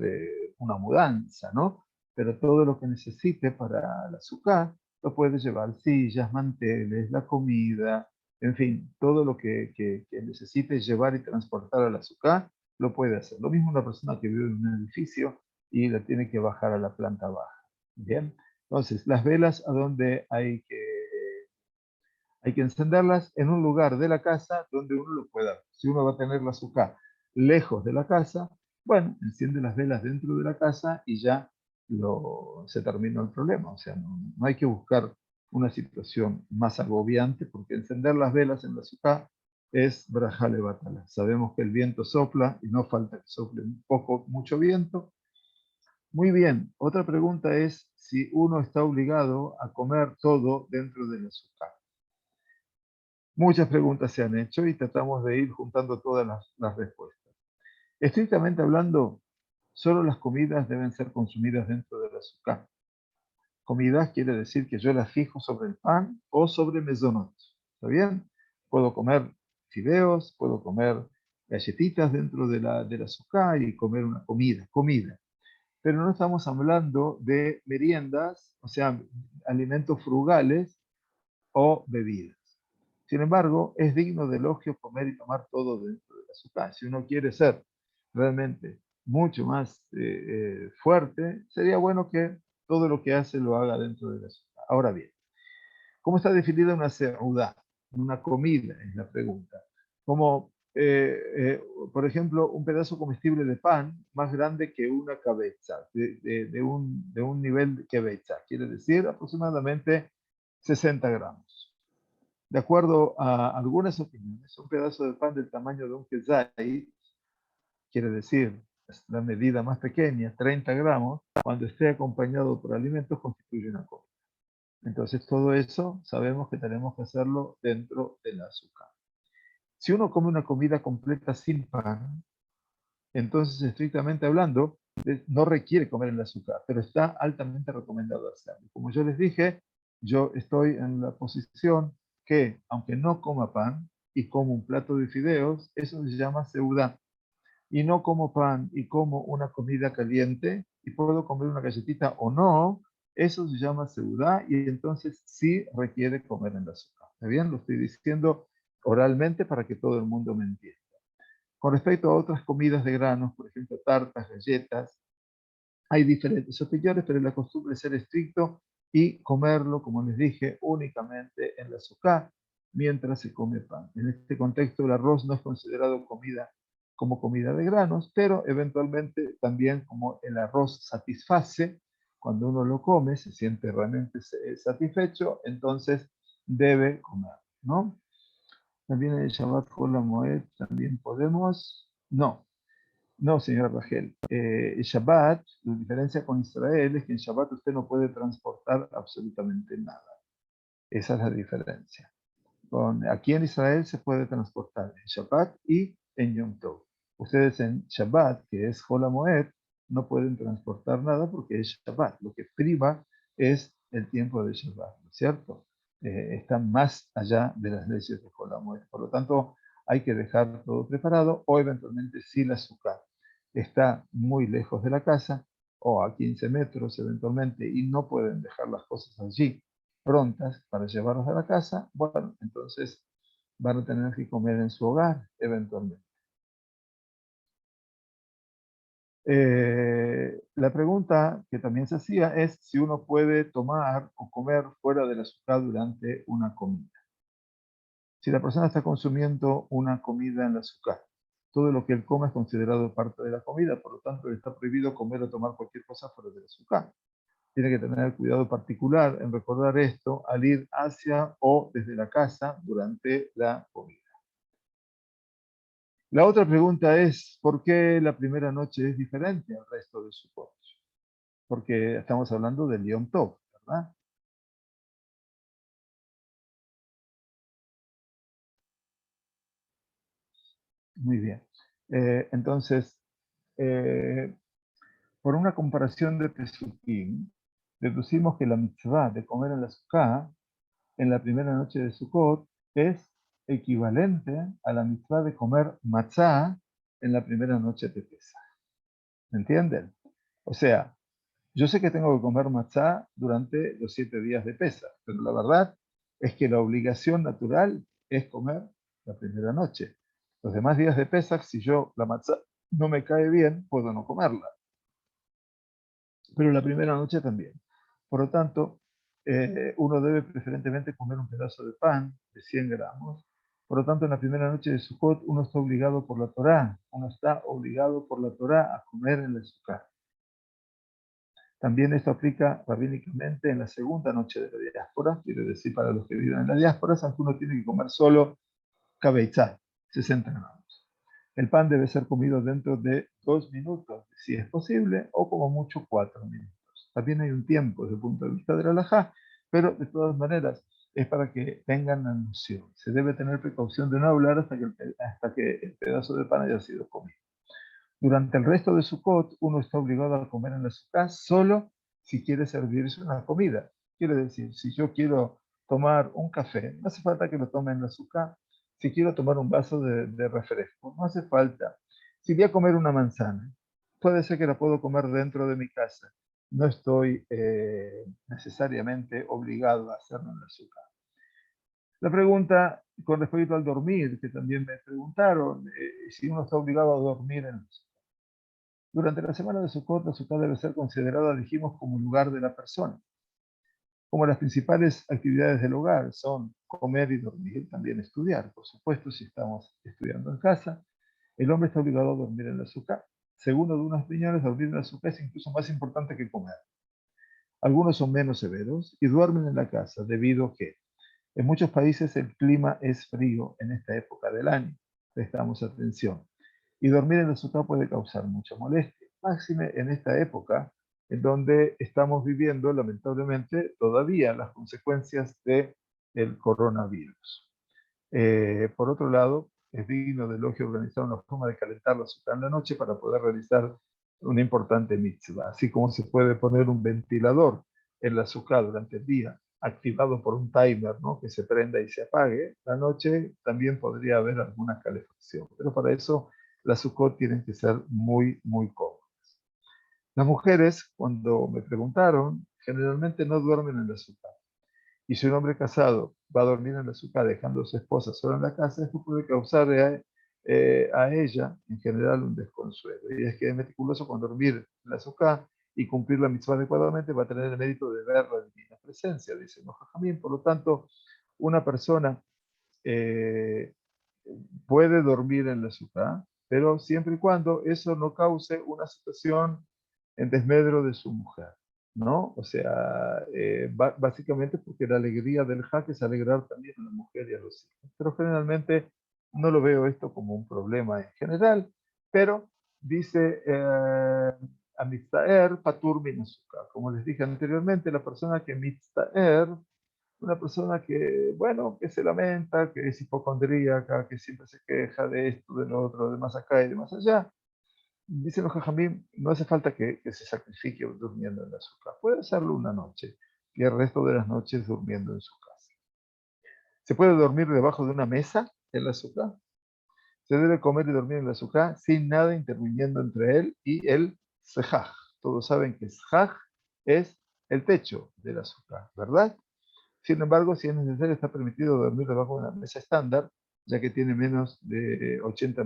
una mudanza, ¿no? Pero todo lo que necesite para el azúcar lo puedes llevar, sillas, manteles, la comida, en fin, todo lo que necesites llevar y transportar al azúcar, lo puede hacer. Lo mismo una persona que vive en un edificio y la tiene que bajar a la planta baja. Bien, entonces, las velas a donde hay que encenderlas en un lugar de la casa donde uno lo pueda ver. Si uno va a tener el azúcar lejos de la casa, bueno, enciende las velas dentro de la casa y ya se terminó el problema. O sea, no hay que buscar una situación más agobiante porque encender las velas en la azúcar es brajale batala. Sabemos que el viento sopla y no falta que sople un poco, mucho viento. Muy bien, otra pregunta es si uno está obligado a comer todo dentro del azúcar. Muchas preguntas se han hecho y tratamos de ir juntando todas las respuestas. Estrictamente hablando, solo las comidas deben ser consumidas dentro del azúcar. Comidas quiere decir que yo las fijo sobre el pan o sobre mezonot. ¿Está bien? Puedo comer fideos, puedo comer galletitas dentro del azúcar y comer una comida. Pero no estamos hablando de meriendas, o sea, alimentos frugales o bebidas. Sin embargo, es digno de elogio comer y tomar todo dentro de la azúcar. Si uno quiere ser realmente mucho más fuerte, sería bueno que todo lo que hace lo haga dentro de la azúcar. Ahora bien, ¿cómo está definida una seudá? Una comida es la pregunta. Como, por ejemplo, un pedazo comestible de pan más grande que una cabeza, de un nivel de cabeza, quiere decir aproximadamente 60 gramos. De acuerdo a algunas opiniones, un pedazo de pan del tamaño de un kezai, quiere decir la medida más pequeña, 30 gramos, cuando esté acompañado por alimentos, constituye una comida. Entonces, todo eso sabemos que tenemos que hacerlo dentro del azúcar. Si uno come una comida completa sin pan, entonces, estrictamente hablando, no requiere comer el azúcar, pero está altamente recomendado hacerlo. Como yo les dije, yo estoy en la posición que, aunque no coma pan y como un plato de fideos, eso se llama seudá. y no como pan y como una comida caliente y puedo comer una galletita o no, eso se llama seudá y entonces sí requiere comer en la azúcar. ¿Está bien? Lo estoy diciendo oralmente para que todo el mundo me entienda. Con respecto a otras comidas de granos, por ejemplo, tartas, galletas, hay diferentes opiniones, pero la costumbre es ser estricto y comerlo, como les dije, únicamente en la azúcar mientras se come pan. En este contexto, el arroz no es considerado comida como comida de granos, pero eventualmente también como el arroz satisface, cuando uno lo come, se siente realmente satisfecho, entonces debe comer, ¿no? También en el Shabbat Hol Moed, también podemos, no, señora Rachel. El Shabbat, la diferencia con Israel es que en Shabbat usted no puede transportar absolutamente nada. Esa es la diferencia. Aquí en Israel se puede transportar en Shabbat y en Yom Tov. Ustedes en Shabbat, que es Hol Moed, no pueden transportar nada porque es Shabbat. Lo que priva es el tiempo de Shabbat, ¿no es cierto? Está más allá de las leyes de Hol Moed. Por lo tanto, hay que dejar todo preparado o eventualmente si la azúcar está muy lejos de la casa o a 15 metros eventualmente y no pueden dejar las cosas allí prontas para llevarlas a la casa, bueno, entonces van a tener que comer en su hogar eventualmente. La pregunta que también se hacía es si uno puede tomar o comer fuera del azúcar durante una comida. Si la persona está consumiendo una comida en el azúcar, todo lo que él come es considerado parte de la comida, por lo tanto le está prohibido comer o tomar cualquier cosa fuera del azúcar. Tiene que tener cuidado particular en recordar esto al ir hacia o desde la casa durante la comida. La otra pregunta es, ¿por qué la primera noche es diferente al resto de Sukkot? Porque estamos hablando del Yom Tov, ¿verdad? Muy bien. Entonces, eh, por una comparación de Pesukim, deducimos que la mitzvah de comer en la Sukkah en la primera noche de Sukkot es equivalente a la mitzvah de comer matzah en la primera noche de Pesach. ¿Me entienden? O sea, yo sé que tengo que comer matzá durante los 7 días de Pesach, pero la verdad es que la obligación natural es comer la primera noche. Los demás días de Pesach, si yo la matzá no me cae bien, puedo no comerla, pero la primera noche también. Por lo tanto, uno debe preferentemente comer un pedazo de pan de 100 gramos. Por lo tanto, en la primera noche de Sukkot, uno está obligado por la Torá, a comer en el azúcar. También esto aplica rabínicamente en la segunda noche de la diáspora, quiere decir para los que viven en la diáspora, aunque uno tiene que comer solo kabeitzá, 60 gramos. El pan debe ser comido dentro de 2 minutos, si es posible, o como mucho 4 minutos. También hay un tiempo desde el punto de vista de la halajá, pero de todas maneras es para que tengan la noción. Se debe tener precaución de no hablar hasta que el pedazo de pan haya sido comido. Durante el resto de Sukkot, uno está obligado a comer en la Sukkah solo si quiere servirse una comida. Quiere decir, si yo quiero tomar un café, no hace falta que lo tome en la Sukkah. Si quiero tomar un vaso de refresco, no hace falta. Si voy a comer una manzana, puede ser que la puedo comer dentro de mi casa. No estoy necesariamente obligado a hacerlo en la Sukkah. La pregunta con respecto al dormir, que también me preguntaron, si uno está obligado a dormir en la Sukkah. Durante la semana de Sukkot, la Sukkot debe ser considerada, dijimos, como lugar de la persona. Como las principales actividades del hogar son comer y dormir, también estudiar. Por supuesto, si estamos estudiando en casa, el hombre está obligado a dormir en la Sukkot. Según algunas opiniones, dormir en la Sukkot es incluso más importante que comer. Algunos son menos severos y duermen en la casa debido a que en muchos países el clima es frío en esta época del año. Prestamos atención. Y dormir en la azúcar puede causar mucha molestia, máxime en esta época en donde estamos viviendo lamentablemente todavía las consecuencias del coronavirus. Por otro lado, es digno de elogio organizar una forma de calentar la azúcar en la noche para poder realizar una importante mitzvah, así como se puede poner un ventilador en la azúcar durante el día, activado por un timer, ¿no?, que se prenda y se apague. La noche también podría haber alguna calefacción, pero para eso las Sukkot tienen que ser muy, muy cómodas. Las mujeres, cuando me preguntaron, generalmente no duermen en la Sukkah. Y si un hombre casado va a dormir en la Sukkah dejando a su esposa sola en la casa, esto puede causarle a ella, en general, un desconsuelo. Y es que es meticuloso con dormir en la Sukkah y cumplir la mitzvah adecuadamente, va a tener el mérito de ver la divina presencia, dice el Jajamín. Por lo tanto, una persona eh, puede dormir en la Sukkah, pero siempre y cuando eso no cause una situación en desmedro de su mujer, ¿no? O sea, básicamente porque la alegría del Hak es alegrar también a la mujer y a los hijos. Pero generalmente no lo veo esto como un problema en general, pero dice Amistaer Patur min Sukkah. Como les dije anteriormente, la persona que Mistaer, una persona que, bueno, que se lamenta, que es hipocondríaca, que siempre se queja de esto, de lo otro, de más acá y de más allá. Dicen los jajamim, no hace falta que se sacrifique durmiendo en la azúcar. Puede hacerlo una noche y el resto de las noches durmiendo en su casa. ¿Se puede dormir debajo de una mesa en la azúcar? Se debe comer y dormir en la azúcar sin nada interviniendo entre él y el sejaj. Todos saben que sejaj es el techo del azúcar, ¿verdad? Sin embargo, si es necesario, está permitido dormir debajo de una mesa estándar, ya que tiene menos de 80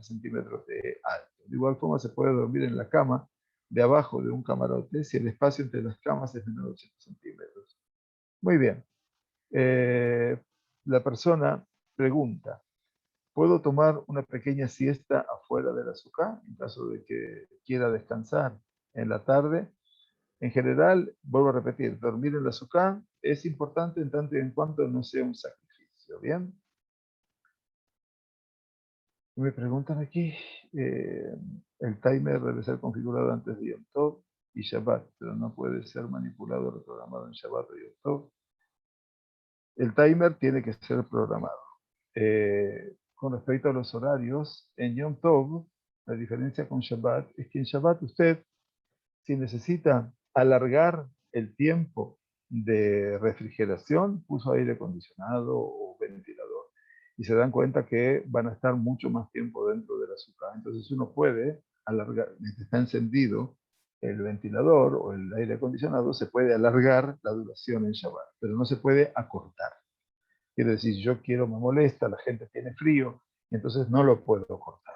centímetros de alto. De igual forma, se puede dormir en la cama de abajo de un camarote si el espacio entre las camas es menor de 80 centímetros. Muy bien. La persona pregunta, ¿puedo tomar una pequeña siesta afuera del azúcar en caso de que quiera descansar en la tarde? En general, vuelvo a repetir, dormir en la sukkah es importante en tanto y en cuanto no sea un sacrificio, ¿bien? Me preguntan aquí, el timer debe ser configurado antes de Yom Tov y Shabbat, pero no puede ser manipulado o reprogramado en Shabbat o Yom Tov. El timer tiene que ser programado. Con respecto a los horarios, en Yom Tov, la diferencia con Shabbat es que en Shabbat usted, si necesita alargar el tiempo de refrigeración, puso aire acondicionado o ventilador. Y se dan cuenta que van a estar mucho más tiempo dentro de la azúcar. Entonces uno puede alargar, mientras está encendido el ventilador o el aire acondicionado, se puede alargar la duración en Shabbat, pero no se puede acortar. Quiere decir, yo quiero, me molesta, la gente tiene frío, entonces no lo puedo cortar.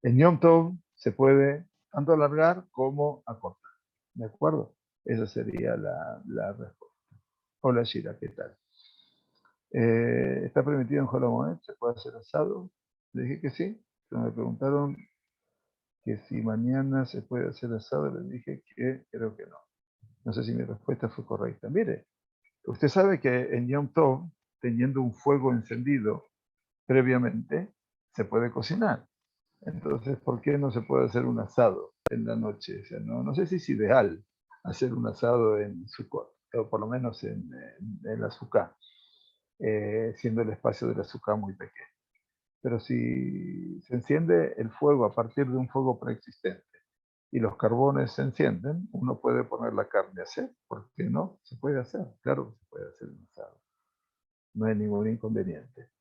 En Yom Tov se puede tanto alargar como acortar. ¿De acuerdo? Esa sería la respuesta. Hola Shira, ¿qué tal? ¿Está permitido en Holomonet? ¿Se puede hacer asado? Le dije que sí. Pero me preguntaron que si mañana se puede hacer asado, le dije que creo que no. No sé si mi respuesta fue correcta. Mire, usted sabe que en Yom Tov, teniendo un fuego encendido previamente, se puede cocinar. Entonces, ¿por qué no se puede hacer un asado en la noche? O sea, no sé si es ideal hacer un asado en Sukkot, o por lo menos en la Sukkah, siendo el espacio de la Sukkah muy pequeño. Pero si se enciende el fuego a partir de un fuego preexistente y los carbones se encienden, uno puede poner la carne a hacer. ¿Por qué no? Se puede hacer, claro que se puede hacer un asado. No hay ningún inconveniente.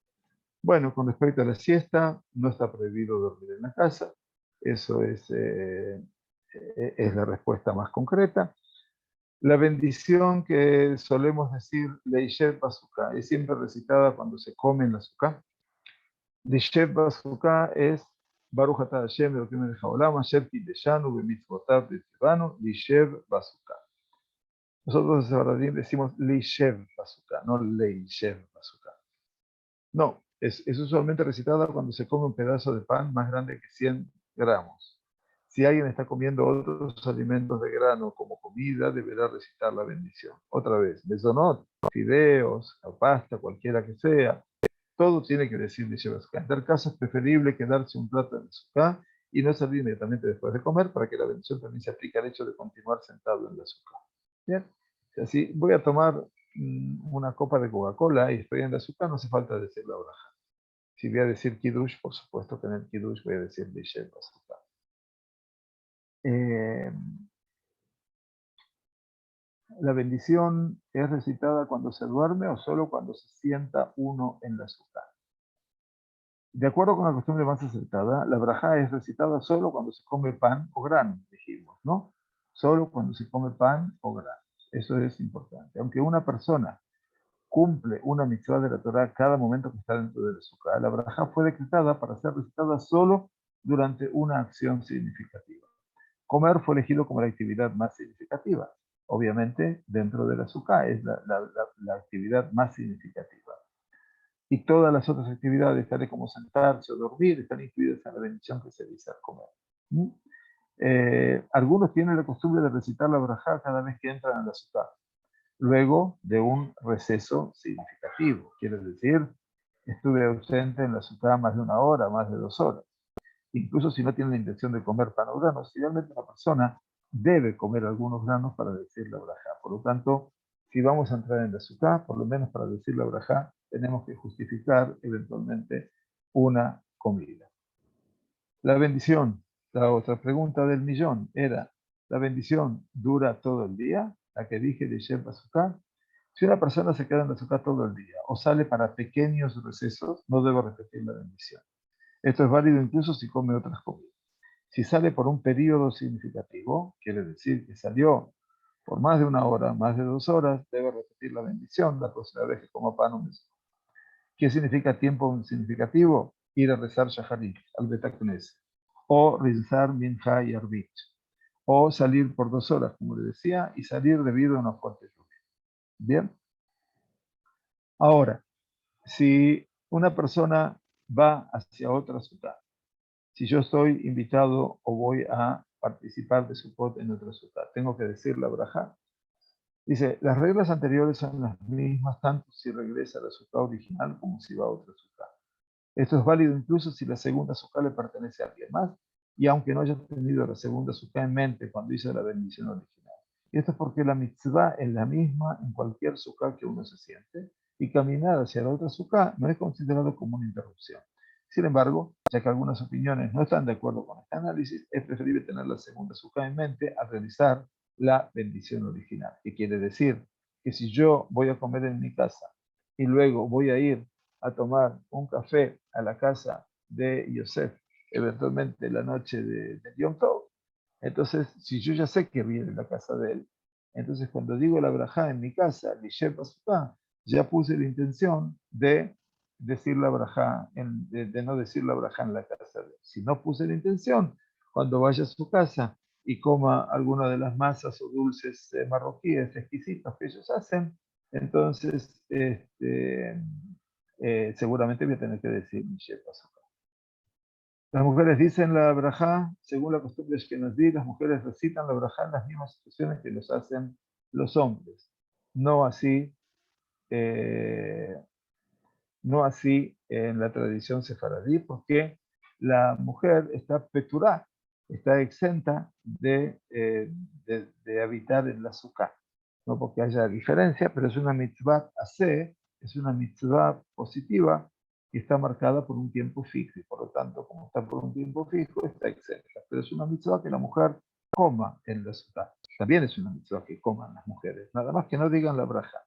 Bueno, con respecto a la siesta, no está prohibido dormir en la casa. Eso es la respuesta más concreta. La bendición que solemos decir, Leishev Bazooka, es siempre recitada cuando se come en la azúcar. Leishev Bazooka es Baruch Atah Hashem Elokim melech haolam, asher kideshanu b'mitzvotav v'tzivanu, Leishev Bazooka. Nosotros en Sefaradim decimos Leishev Bazooka, no Leishev Bazooka. No, es usualmente recitada cuando se come un pedazo de pan más grande que 100 gramos. Si alguien está comiendo otros alimentos de grano como comida, deberá recitar la bendición. Otra vez, mesonot, fideos, la pasta, cualquiera que sea, todo tiene que decir de Shebazká. En tal caso es preferible quedarse un rato en el sukkah y no salir inmediatamente después de comer para que la bendición también se aplique al hecho de continuar sentado en la sukkah. Bien, así voy a tomar una copa de Coca-Cola y estoy en la azúcar, no hace falta decir la braja. Si voy a decir Kiddush, por supuesto que en el Kiddush voy a decir Lishem Azúcar. ¿La bendición es recitada cuando se duerme o solo cuando se sienta uno en la azúcar? De acuerdo con la costumbre más aceptada, la brajá es recitada solo cuando se come pan o grano, dijimos, ¿no? Solo cuando se come pan o grano. Eso es importante. Aunque una persona cumple una mitzvah de la Torah cada momento que está dentro del azúcar, la brajá fue decretada para ser recitada solo durante una acción significativa. Comer fue elegido como la actividad más significativa. Obviamente, dentro del azúcar es la actividad más significativa. Y todas las otras actividades, tales como sentarse o dormir, están incluidas en la bendición que se dice al comer. ¿Mm? Algunos tienen la costumbre de recitar la brajá cada vez que entran al azúcar, luego de un receso significativo. Quiere decir, estuve ausente en la azúcar más de una hora, más de 2 horas. Incluso si no tiene la intención de comer pan o granos, finalmente la persona debe comer algunos granos para decir la brajá. Por lo tanto, si vamos a entrar en la azúcar, por lo menos para decir la brajá, tenemos que justificar eventualmente una comida. La bendición, la otra pregunta del millón era, ¿la bendición dura todo el día? La que dije de Sheb Azúcar. Si una persona se queda en la azúcar todo el día o sale para pequeños recesos, no debe repetir la bendición. Esto es válido incluso si come otras comidas. Si sale por un periodo significativo, quiere decir que salió por más de una hora, más de 2 horas, debe repetir la bendición la próxima vez que coma pan o mesón. ¿Qué significa tiempo significativo? Ir a rezar Shaharit, al Betacnes, o rezar Minha y Arbit, o salir por 2 horas, como le decía, y salir debido a una fuerte lluvia. Bien. Ahora, si una persona va hacia otra ciudad, si yo estoy invitado o voy a participar de Sukkot en otra ciudad, tengo que decir la braja. Dice, las reglas anteriores son las mismas tanto si regresa a la ciudad original como si va a otra ciudad. Esto es válido incluso si la segunda sukkah le pertenece a alguien más, y aunque no haya tenido la segunda sukkah en mente cuando hizo la bendición original. Y esto es porque la mitzvah es la misma en cualquier sukkah que uno se siente, y caminar hacia la otra sukkah no es considerado como una interrupción. Sin embargo, ya que algunas opiniones no están de acuerdo con este análisis, es preferible tener la segunda sukkah en mente al realizar la bendición original. ¿Qué quiere decir? Que si yo voy a comer en mi casa y luego voy a ir a tomar un café a la casa de Yosef, eventualmente la noche de Yom Tov. Entonces, si yo ya sé que viene la casa de él, entonces cuando digo la brajá en mi casa, ya puse la intención de decir la brajá, de no decir la brajá en la casa de él. Si no puse la intención, cuando vaya a su casa y coma alguna de las masas o dulces marroquíes exquisitos que ellos hacen, entonces seguramente voy a tener que decir Mishet Pasukah. Las mujeres dicen la brajá, según la costumbre ashkenazí, las mujeres recitan la brajá en las mismas situaciones que los hacen los hombres. No así, eh, no así en la tradición sefaradí, porque la mujer está peturá, está exenta de habitar en la sukkah. No porque haya diferencia, pero es una mitzvah aseh, es una mitzvah positiva que está marcada por un tiempo fijo, y por lo tanto, como está por un tiempo fijo, está exenta. Pero es una mitzvah que la mujer coma en la sukkah. También es una mitzvah que coman las mujeres, nada más que no digan la braja.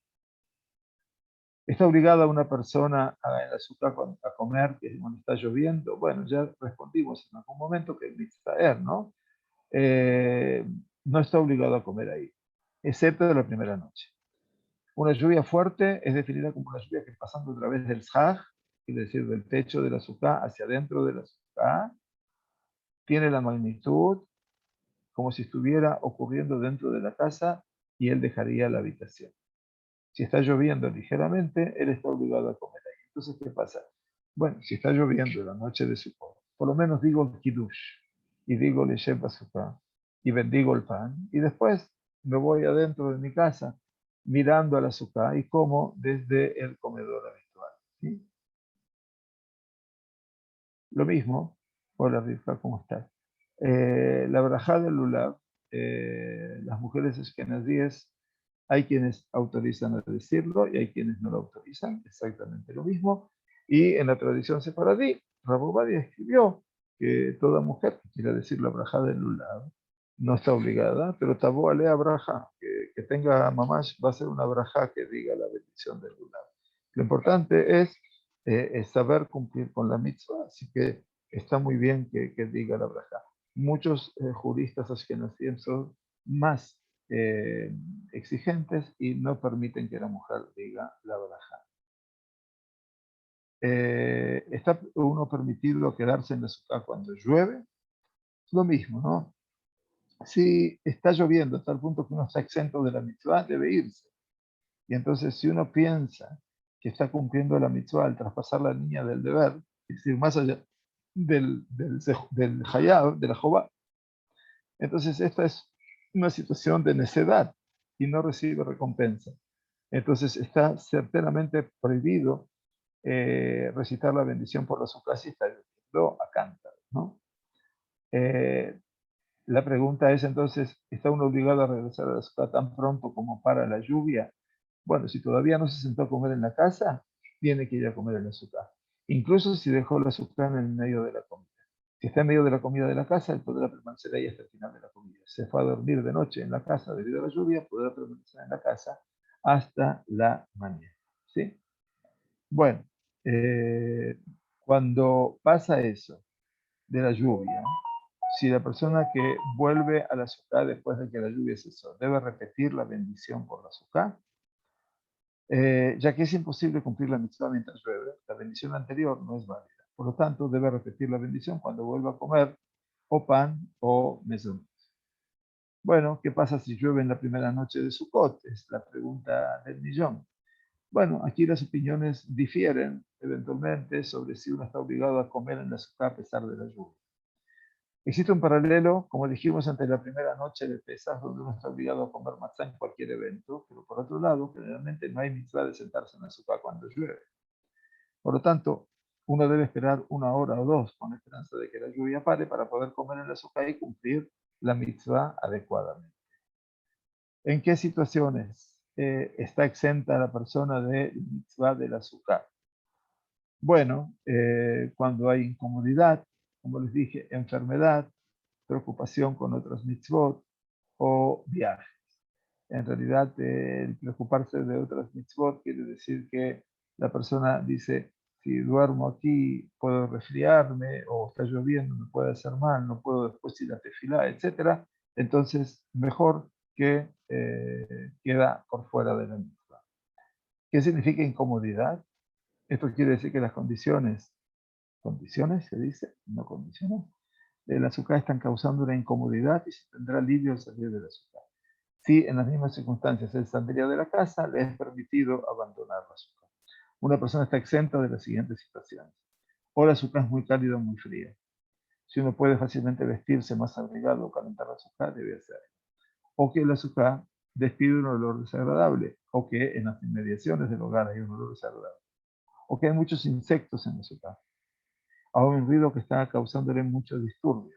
¿Está obligada una persona en la ciudad a comer que cuando está lloviendo? Bueno, ya respondimos en algún momento que es mitzvah, ¿no? No está obligado a comer ahí, excepto de la primera noche. Una lluvia fuerte es definida como una lluvia que pasando a través del zhaj, es decir, del techo de la azúcar hacia adentro de la azúcar, tiene la magnitud como si estuviera ocurriendo dentro de la casa y él dejaría la habitación. Si está lloviendo ligeramente, él está obligado a comer ahí. Entonces, ¿qué pasa? Bueno, si está lloviendo la noche de Sukkot, por lo menos digo el Kiddush y digo le Sheva Sukkah y bendigo el pan y después me voy adentro de mi casa mirando a la Sukkah y como desde el comedor habitual. ¿Sí? Lo mismo, hola Rivka, ¿cómo estás? La brajá del lulav, las mujeres ashkenazíes, hay quienes autorizan a decirlo y hay quienes no lo autorizan, exactamente lo mismo. Y en la tradición sefaradí, Rabbi Ovadia escribió que toda mujer que quiera decir la brajá del lulav no está obligada, pero tabó alea braja, que tenga mamás, va a ser una brajá que diga la bendición del lulav. Lo importante es es saber cumplir con la mitzvah, así que está muy bien que diga la braja. Muchos juristas ashkenazíes son más exigentes y no permiten que la mujer diga la braja. ¿Está uno permitido quedarse en la sukkah cuando llueve? Lo mismo, ¿no? Si está lloviendo hasta el punto que uno está exento de la mitzvah, debe irse. Y entonces, si uno piensa que está cumpliendo la mitzvah al traspasar la línea del deber, es decir, más allá del hayab, de la jobá, entonces esta es una situación de necedad y no recibe recompensa. Entonces está certeramente prohibido recitar la bendición por la sukkah si está yendo a cantar, ¿no? La pregunta es entonces, ¿está uno obligado a regresar a la sukkah tan pronto como para la lluvia? Bueno, si todavía no se sentó a comer en la casa, tiene que ir a comer en la sukkah. Incluso si dejó la sukkah en el medio de la comida. Si está en medio de la comida de la casa, él podrá permanecer ahí hasta el final de la comida. Se fue a dormir de noche en la casa debido a la lluvia, podrá permanecer en la casa hasta la mañana. ¿Sí? Bueno, cuando pasa eso de la lluvia, si la persona que vuelve a la sukkah después de que la lluvia cesó debe repetir la bendición por la sukkah, ya que es imposible cumplir la mitzvah mientras llueve, la bendición anterior no es válida. Por lo tanto, debe repetir la bendición cuando vuelva a comer o pan o mesón. Bueno, ¿qué pasa si llueve en la primera noche de Sukkot? Es la pregunta del millón. Bueno, aquí las opiniones difieren eventualmente sobre si uno está obligado a comer en la sukkah a pesar de la lluvia. Existe un paralelo, como dijimos, ante la primera noche de Pesaj, donde uno está obligado a comer matzá en cualquier evento, pero por otro lado, generalmente no hay mitzvah de sentarse en la sukkah cuando llueve. Por lo tanto, uno debe esperar 1 hora o 2 con la esperanza de que la lluvia pare para poder comer en la sukkah y cumplir la mitzvah adecuadamente. ¿En qué situaciones está exenta la persona de mitzvah de la sukkah? Bueno, cuando hay incomodidad, como les dije, enfermedad, preocupación con otras mitzvot o viajes. En realidad, el preocuparse de otras mitzvot quiere decir que la persona dice, si duermo aquí puedo resfriarme, o está lloviendo, me puede hacer mal, no puedo después ir a tefilá, etc. Entonces, mejor que queda por fuera de la mitzvah. ¿Qué significa incomodidad? Esto quiere decir que las condiciones se dice, no condiciones, el azúcar están causando una incomodidad y se tendrá alivio al salir del azúcar. Si en las mismas circunstancias él saldría de la casa, le es permitido abandonar la azúcar. Una persona está exenta de las siguientes situaciones. O la azúcar es muy cálida o muy fría. Si uno puede fácilmente vestirse más abrigado o calentar la azúcar, debe hacerlo. O que el azúcar despide un olor desagradable, o que en las inmediaciones del hogar hay un olor desagradable, o que hay muchos insectos en la azúcar, o un ruido que está causándole mucho disturbio,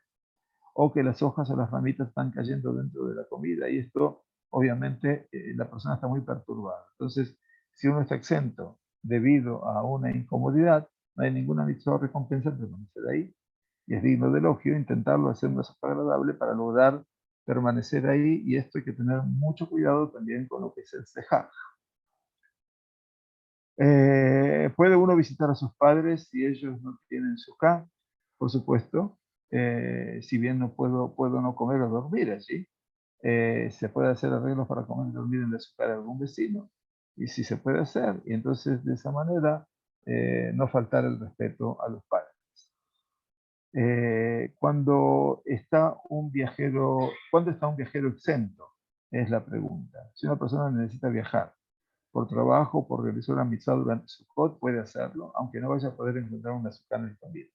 o que las hojas o las ramitas están cayendo dentro de la comida y esto obviamente la persona está muy perturbada. Entonces, si uno está exento debido a una incomodidad, no hay ninguna mitzvah recompensa de permanecer ahí y es digno de elogio intentarlo hacer más agradable para lograr permanecer ahí, y esto hay que tener mucho cuidado también con lo que es el sejaj. ¿Puede uno visitar a sus padres si ellos no tienen sukkah? Por supuesto. Si bien no puedo no comer o dormir allí, se puede hacer arreglos para comer y dormir en la sukkah de algún vecino. Y si se puede hacer, y entonces de esa manera no faltar el respeto a los padres. ¿Cuándo está un viajero exento? Es la pregunta. Si una persona necesita viajar por trabajo, por realizar una mitzvah durante Sukkot, puede hacerlo, aunque no vaya a poder encontrar una sukkah en el camino.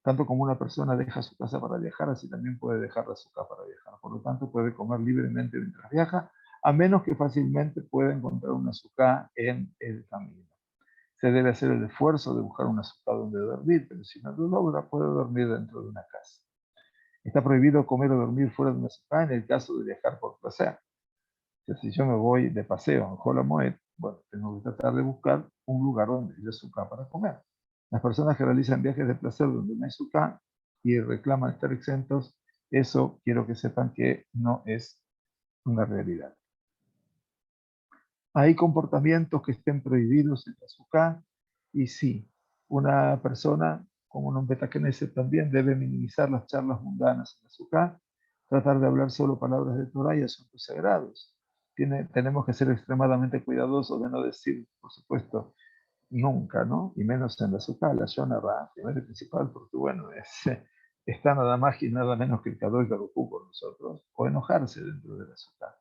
Tanto como una persona deja su casa para viajar, así también puede dejar la sukkah para viajar. Por lo tanto, puede comer libremente mientras viaja, a menos que fácilmente pueda encontrar una sukkah en el camino. Se debe hacer el esfuerzo de buscar una sukkah donde dormir, pero si no lo logra, puede dormir dentro de una casa. Está prohibido comer o dormir fuera de una sukkah en el caso de viajar por placer. Si yo me voy de paseo en Hol Moed, bueno, tengo que tratar de buscar un lugar donde haya sukkah para comer. Las personas que realizan viajes de placer donde no hay sukkah y reclaman estar exentos, eso quiero que sepan que no es una realidad. ¿Hay comportamientos que estén prohibidos en la sukkah? Y sí, Una persona, como un Beta Knesset también, debe minimizar las charlas mundanas en la Sukkah, tratar de hablar solo palabras de Torah y asuntos sagrados. Tenemos que ser extremadamente cuidadosos de no decir, por supuesto, nunca, ¿no? Y menos en la Sukkah, la Shon Hara, primero y principal, porque bueno, está nada más y nada menos que el Kadosh Baruj Hu con nosotros, o enojarse dentro de la Sukkah.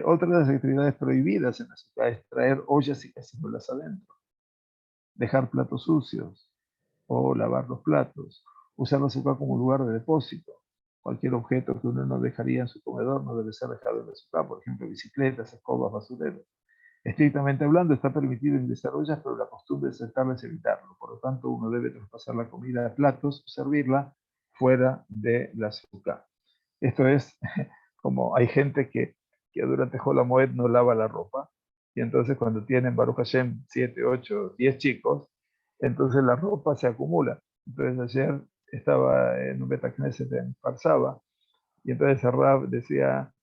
Otra de las actividades prohibidas en la Sukkah es traer ollas y cacerolas adentro, dejar platos sucios o lavar los platos, usar la Sukkah como lugar de depósito. Cualquier objeto que uno no dejaría en su comedor no debe ser dejado en la Sukkah, por ejemplo, bicicletas, escobas, basureros. Estrictamente hablando, está permitido ingresar ollas, pero la costumbre de sentarlas es evitarlo. Por lo tanto, uno debe traspasar la comida a platos, servirla fuera de la Sukkah. Esto es como hay gente que durante Hol Moed no lava la ropa, y entonces cuando tienen Baruch Hashem 7, 8, 10 chicos, entonces la ropa se acumula. Entonces ayer estaba en un Beta Knesset en Parsaba, y entonces el Rab decía,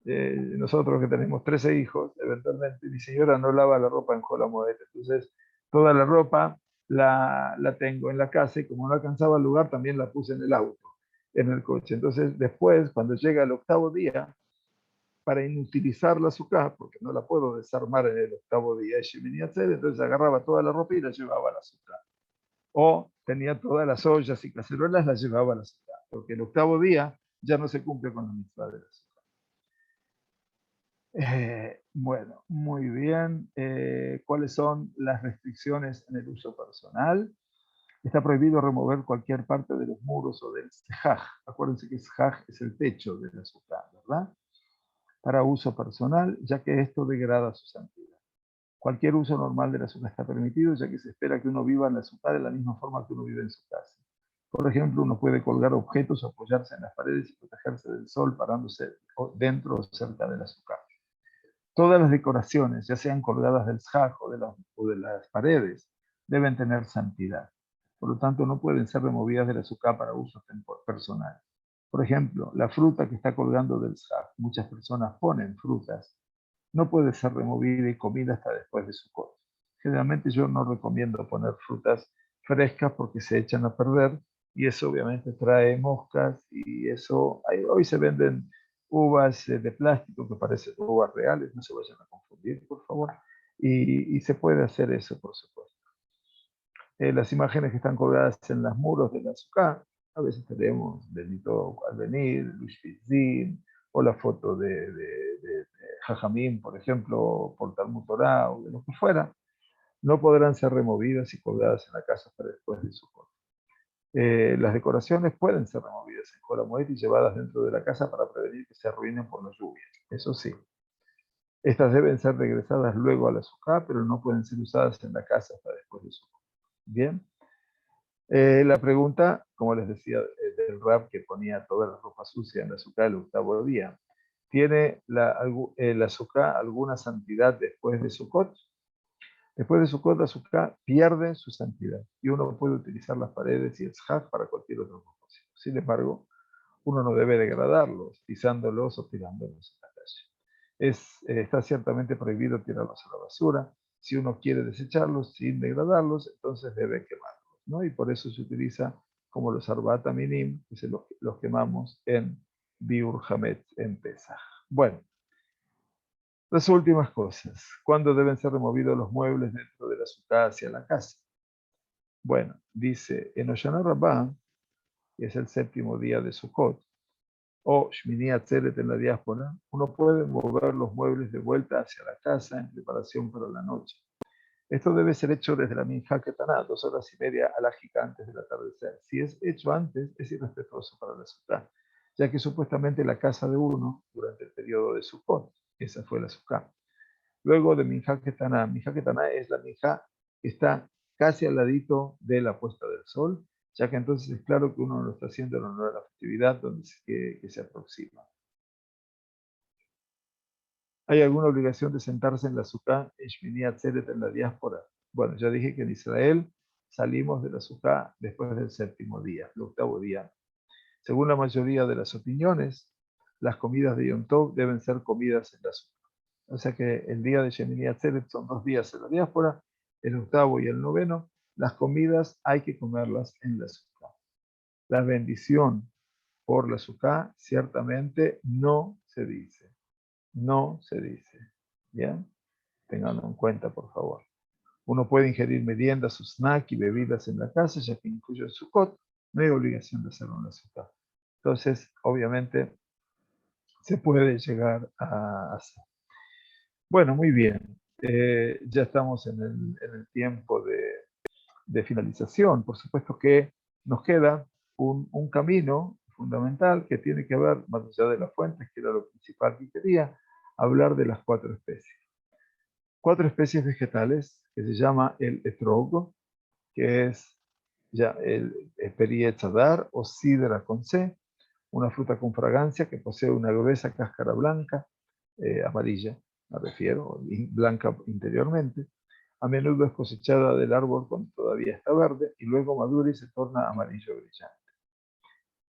nosotros que tenemos 13 hijos, eventualmente mi señora no lava la ropa en Hol Moed, entonces toda la ropa la tengo en la casa, y como no alcanzaba el lugar, también la puse en el auto, en el coche. Entonces después, cuando llega el octavo día, para inutilizar la Sukkah, porque no la puedo desarmar en el octavo día de Shemini Atzeret, entonces agarraba toda la ropa y la llevaba a la Sukkah. O tenía todas las ollas y cacerolas, las llevaba a la Sukkah, porque el octavo día ya no se cumple con la mitzvah de la Sukkah. Bueno, muy bien. ¿Cuáles son las restricciones en el uso personal? Está prohibido remover cualquier parte de los muros o del sejaj. Acuérdense que sejaj es el techo de la Sukkah, ¿verdad? Para uso personal, ya que esto degrada su santidad. Cualquier uso normal de la Sukkah está permitido, ya que se espera que uno viva en la Sukkah de la misma forma que uno vive en su casa. Por ejemplo, uno puede colgar objetos, apoyarse en las paredes y protegerse del sol parándose dentro o cerca de la Sukkah. Todas las decoraciones, ya sean colgadas del shaj o de las paredes, deben tener santidad. Por lo tanto, no pueden ser removidas de la Sukkah para uso personal. Por ejemplo, la fruta que está colgando del shaj, muchas personas ponen frutas, no puede ser removida y comida hasta después de Sukkot. Generalmente yo no recomiendo poner frutas frescas porque se echan a perder, y eso obviamente trae moscas, y eso, hoy se venden uvas de plástico que parecen uvas reales, no se vayan a confundir, por favor, y se puede hacer eso, por supuesto. Las imágenes que están colgadas en los muros de la Sukkah, a veces tenemos Benito al venir, Luis Fizdin, o la foto de Jajamín, por ejemplo, por Talmud Torah, o de lo que fuera, no podrán ser removidas y colgadas en la casa para después de Sukkot. Las decoraciones pueden ser removidas en Hol Moed y llevadas dentro de la casa para prevenir que se arruinen por la lluvia. Eso sí, estas deben ser regresadas luego a la Sukkah, pero no pueden ser usadas en la casa hasta después de Sukkot. Bien. La pregunta, como les decía, del Rab que ponía toda la ropa sucia en la Sukkah el octavo día, ¿tiene la Sukkah alguna santidad después de Sukkot? Después de Sukkot, la Sukkah pierde su santidad y uno puede utilizar las paredes y el shaj para cualquier otro propósito. Sin embargo, uno no debe degradarlos, pisándolos o tirándolos en la calle. Está ciertamente prohibido tirarlos a la basura. Si uno quiere desecharlos sin degradarlos, entonces debe quemarlos, ¿no? Y por eso se utiliza como los arbat minim, que los quemamos en Biur Hametz, en Pesach. Bueno, las últimas cosas. ¿Cuándo deben ser removidos los muebles dentro de la Sukkah hacia la casa? Bueno, dice en Hoshana Rabbah, que es el séptimo día de Sukkot, o Shmini Atzeret en la diáspora, uno puede mover los muebles de vuelta hacia la casa en preparación para la noche. Esto debe ser hecho desde la Minjá Ketaná, 2 horas y media alágica antes del atardecer. Si es hecho antes, es irrespetuoso para la Sukkah, ya que supuestamente la casa de uno, durante el periodo de Sukkot, esa fue la Sukkah. Luego de Minjá Ketaná es la Minjá que está casi al ladito de la puesta del sol, ya que entonces es claro que uno no lo está haciendo en honor a la festividad que se aproxima. ¿Hay alguna obligación de sentarse en la Sukkah en Shmini Atzeret en la diáspora? Bueno, ya dije que en Israel salimos de la Sukkah después del séptimo día, el octavo día. Según la mayoría de las opiniones, las comidas de Yom Tov deben ser comidas en la Sukkah. O sea que el día de Shemini Atzeret son 2 días en la diáspora, el octavo y el noveno. las comidas hay que comerlas en la sukkah. La bendición por la sukkah ciertamente no se dice. No se dice. ¿Bien? Ténganlo en cuenta, por favor. Uno puede ingerir meriendas, o snack y bebidas en la casa, ya que incluye el Sukkot. No hay obligación de hacerlo en la sukkah. Entonces, obviamente, se puede llegar a hacer. Bueno, muy bien. Ya estamos en el tiempo de finalización. Por supuesto que nos queda un camino fundamental que tiene que ver, más allá de las fuentes, que era lo principal que quería, hablar de las cuatro especies. Cuatro especies vegetales que se llama el etrog, que es ya el Perietzadar o sidra con C, una fruta con fragancia que posee una gruesa cáscara blanca, amarilla, me refiero, blanca interiormente. A menudo es cosechada del árbol cuando todavía está verde y luego madura y se torna amarillo brillante.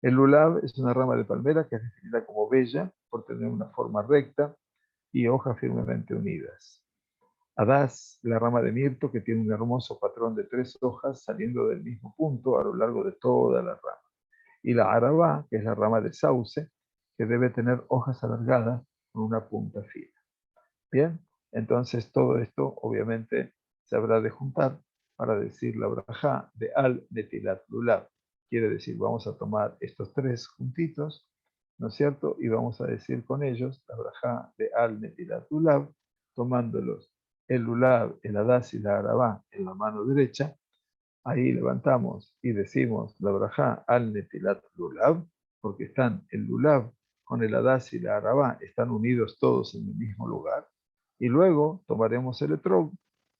El lulav es una rama de palmera que es definida como bella por tener una forma recta y hojas firmemente unidas. Adás, la rama de mirto que tiene un hermoso patrón de 3 hojas saliendo del mismo punto a lo largo de toda la rama. Y la arabá, que es la rama de sauce, que debe tener hojas alargadas con una punta fina. Bien, entonces todo esto obviamente se habrá de juntar para decir la brajá de al-netilat lulav. Quiere decir, vamos a tomar estos 3 juntitos, ¿no es cierto? Y vamos a decir con ellos la brajá de al-netilat lulav, tomándolos el lulav, el adás y la arabá en la mano derecha. Ahí levantamos y decimos la brajá al-netilat lulav, porque están el lulav con el adás y la arabá, están unidos todos en el mismo lugar. Y luego tomaremos el etrog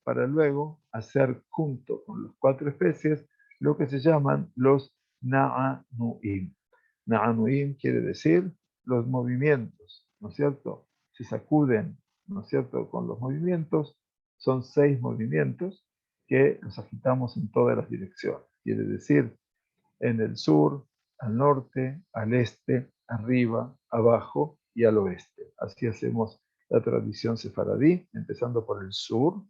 para luego hacer junto con las 4 especies lo que se llaman los na'anuim. Na'anuim quiere decir los movimientos, ¿no es cierto? Se sacuden, ¿no es cierto? Con los movimientos, son 6 movimientos que nos agitamos en todas las direcciones. Quiere decir, en el sur, al norte, al este, arriba, abajo y al oeste. Así hacemos la tradición sefaradí, empezando por el sur,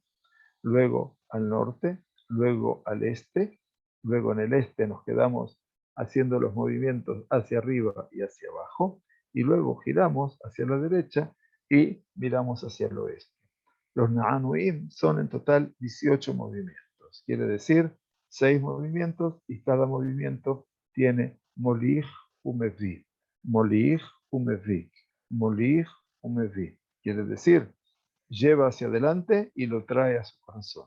luego al norte, luego al este, luego en el este nos quedamos haciendo los movimientos hacia arriba y hacia abajo, y luego giramos hacia la derecha y miramos hacia el oeste. Los Na'anuim son en total 18 movimientos, quiere decir 6 movimientos y cada movimiento tiene Molich Umevi, Molich Umevi, Molich Umevi. Quiere decir, lleva hacia adelante y lo trae a su corazón.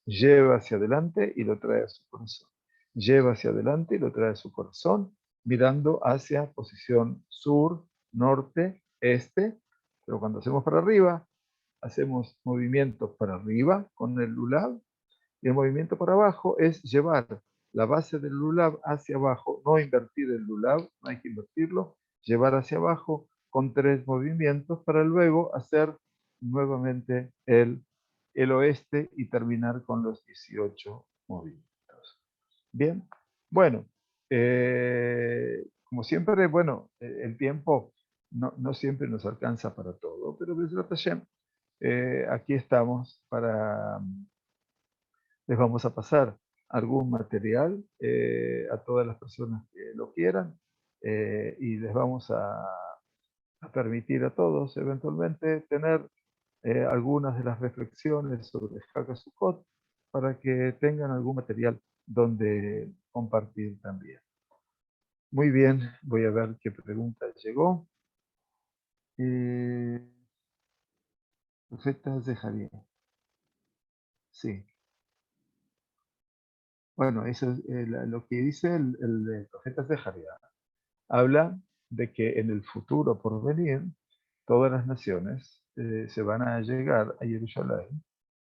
Lleva hacia adelante y lo trae a su corazón. Lleva hacia adelante y lo trae a su corazón, mirando hacia posición sur, norte, este. Pero cuando hacemos para arriba, hacemos movimientos para arriba con el lulav y el movimiento para abajo es llevar la base del lulav hacia abajo, no invertir el lulav, no hay que invertirlo, llevar hacia abajo con 3 movimientos para luego hacer nuevamente el oeste y terminar con los 18 movimientos. Bien, bueno, como siempre, bueno, el tiempo no siempre nos alcanza para todo, pero Bezrat Hashem, aquí estamos para, les vamos a pasar algún material a todas las personas que lo quieran y les vamos a permitir a todos eventualmente tener algunas de las reflexiones sobre Hag Sukkot para que tengan algún material donde compartir también. Muy bien, voy a ver qué pregunta llegó. Profeta Zeharia. Sí. Bueno, eso es lo que dice el profeta Zeharia. Habla de que en el futuro por venir, todas las naciones se van a llegar a Jerusalén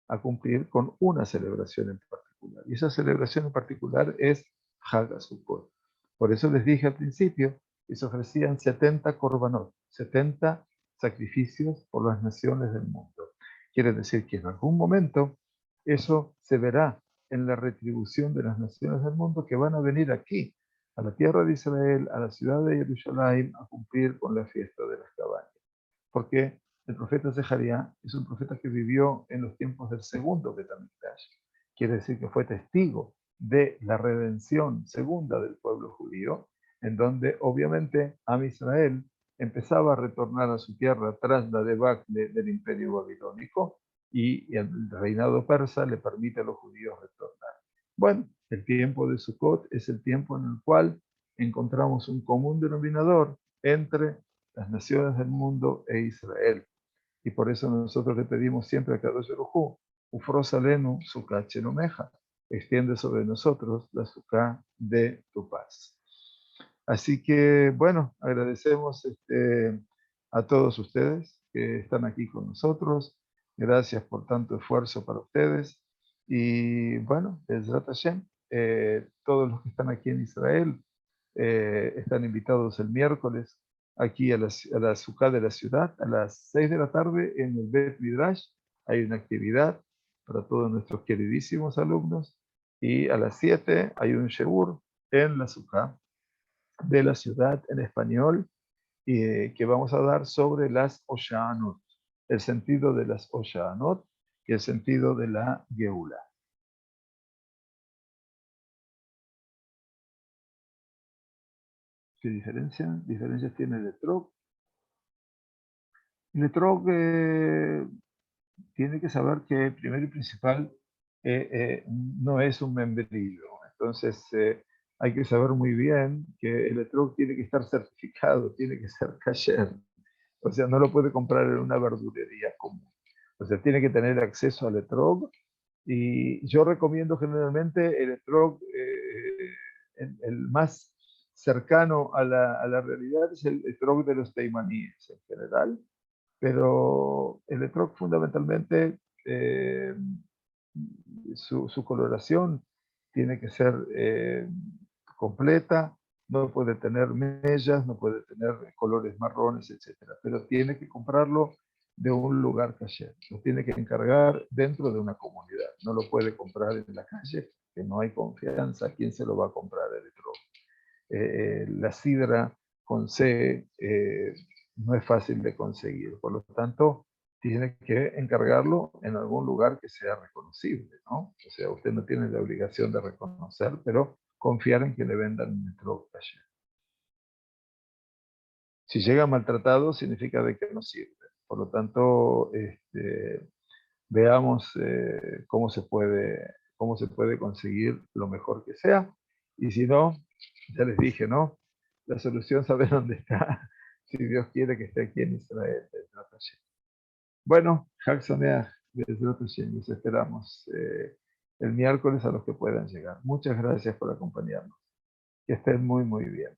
a cumplir con una celebración en particular. Y esa celebración en particular es Hag Sukkot. Por eso les dije al principio que se ofrecían 70 korbanot, 70 sacrificios por las naciones del mundo. Quiere decir que en algún momento eso se verá en la retribución de las naciones del mundo que van a venir aquí, a la tierra de Israel, a la ciudad de Jerusalén, a cumplir con la fiesta de las cabañas. Porque el profeta Zeharia es un profeta que vivió en los tiempos del segundo Betamikdash. quiere decir que fue testigo de la redención segunda del pueblo judío, en donde obviamente Am Israel empezaba a retornar a su tierra tras la debacle del imperio babilónico y el reinado persa le permite a los judíos retornar. Bueno, el tiempo de Sukkot es el tiempo en el cual encontramos un común denominador entre las naciones del mundo e Israel. Y por eso nosotros le pedimos siempre a Kadosh Baruj Hu, Ufros alenu sukkah shelomeja, extiende sobre nosotros la sukkah de tu paz. Así que, bueno, agradecemos a todos ustedes que están aquí con nosotros. Gracias por tanto esfuerzo para ustedes. Y bueno, Bezrat Hashem, todos los que están aquí en Israel están invitados el miércoles aquí a la Sukkah de la ciudad a las 6 de la tarde en el Bet Midrash. Hay una actividad para todos nuestros queridísimos alumnos y a las 7 hay un Sheur en la Sukkah de la ciudad en español que vamos a dar sobre las Oshanot, el sentido de las Oshanot y el sentido de la Geula. ¿Qué diferencia? ¿Diferencias tiene el etrog? El etrog tiene que saber que primero y principal no es un membrillo. Entonces hay que saber muy bien que el etrog tiene que estar certificado, tiene que ser kasher. O sea, no lo puede comprar en una verdulería común. O sea, tiene que tener acceso al etrog. Y yo recomiendo generalmente el etrog, el más cercano a la realidad es el etrog de los teimaníes en general, pero el etrog fundamentalmente, su coloración tiene que ser completa, no puede tener mellas, no puede tener colores marrones, etcétera, pero tiene que comprarlo de un lugar caché, lo tiene que encargar dentro de una comunidad, no lo puede comprar en la calle, que no hay confianza, ¿quién se lo va a comprar el etrog? La sidra con C no es fácil de conseguir. Por lo tanto, tiene que encargarlo en algún lugar que sea reconocible, ¿no? O sea, usted no tiene la obligación de reconocer, pero confiar en que le vendan un metro taller. Si llega maltratado, significa de que no sirve. Por lo tanto, veamos cómo se puede conseguir lo mejor que sea. Y si no, ya les dije, ¿no? La solución sabe dónde está, si Dios quiere que esté aquí en Israel. Bueno, Hag Sameach, les esperamos el miércoles a los que puedan llegar. Muchas gracias por acompañarnos. Que estén muy, muy bien.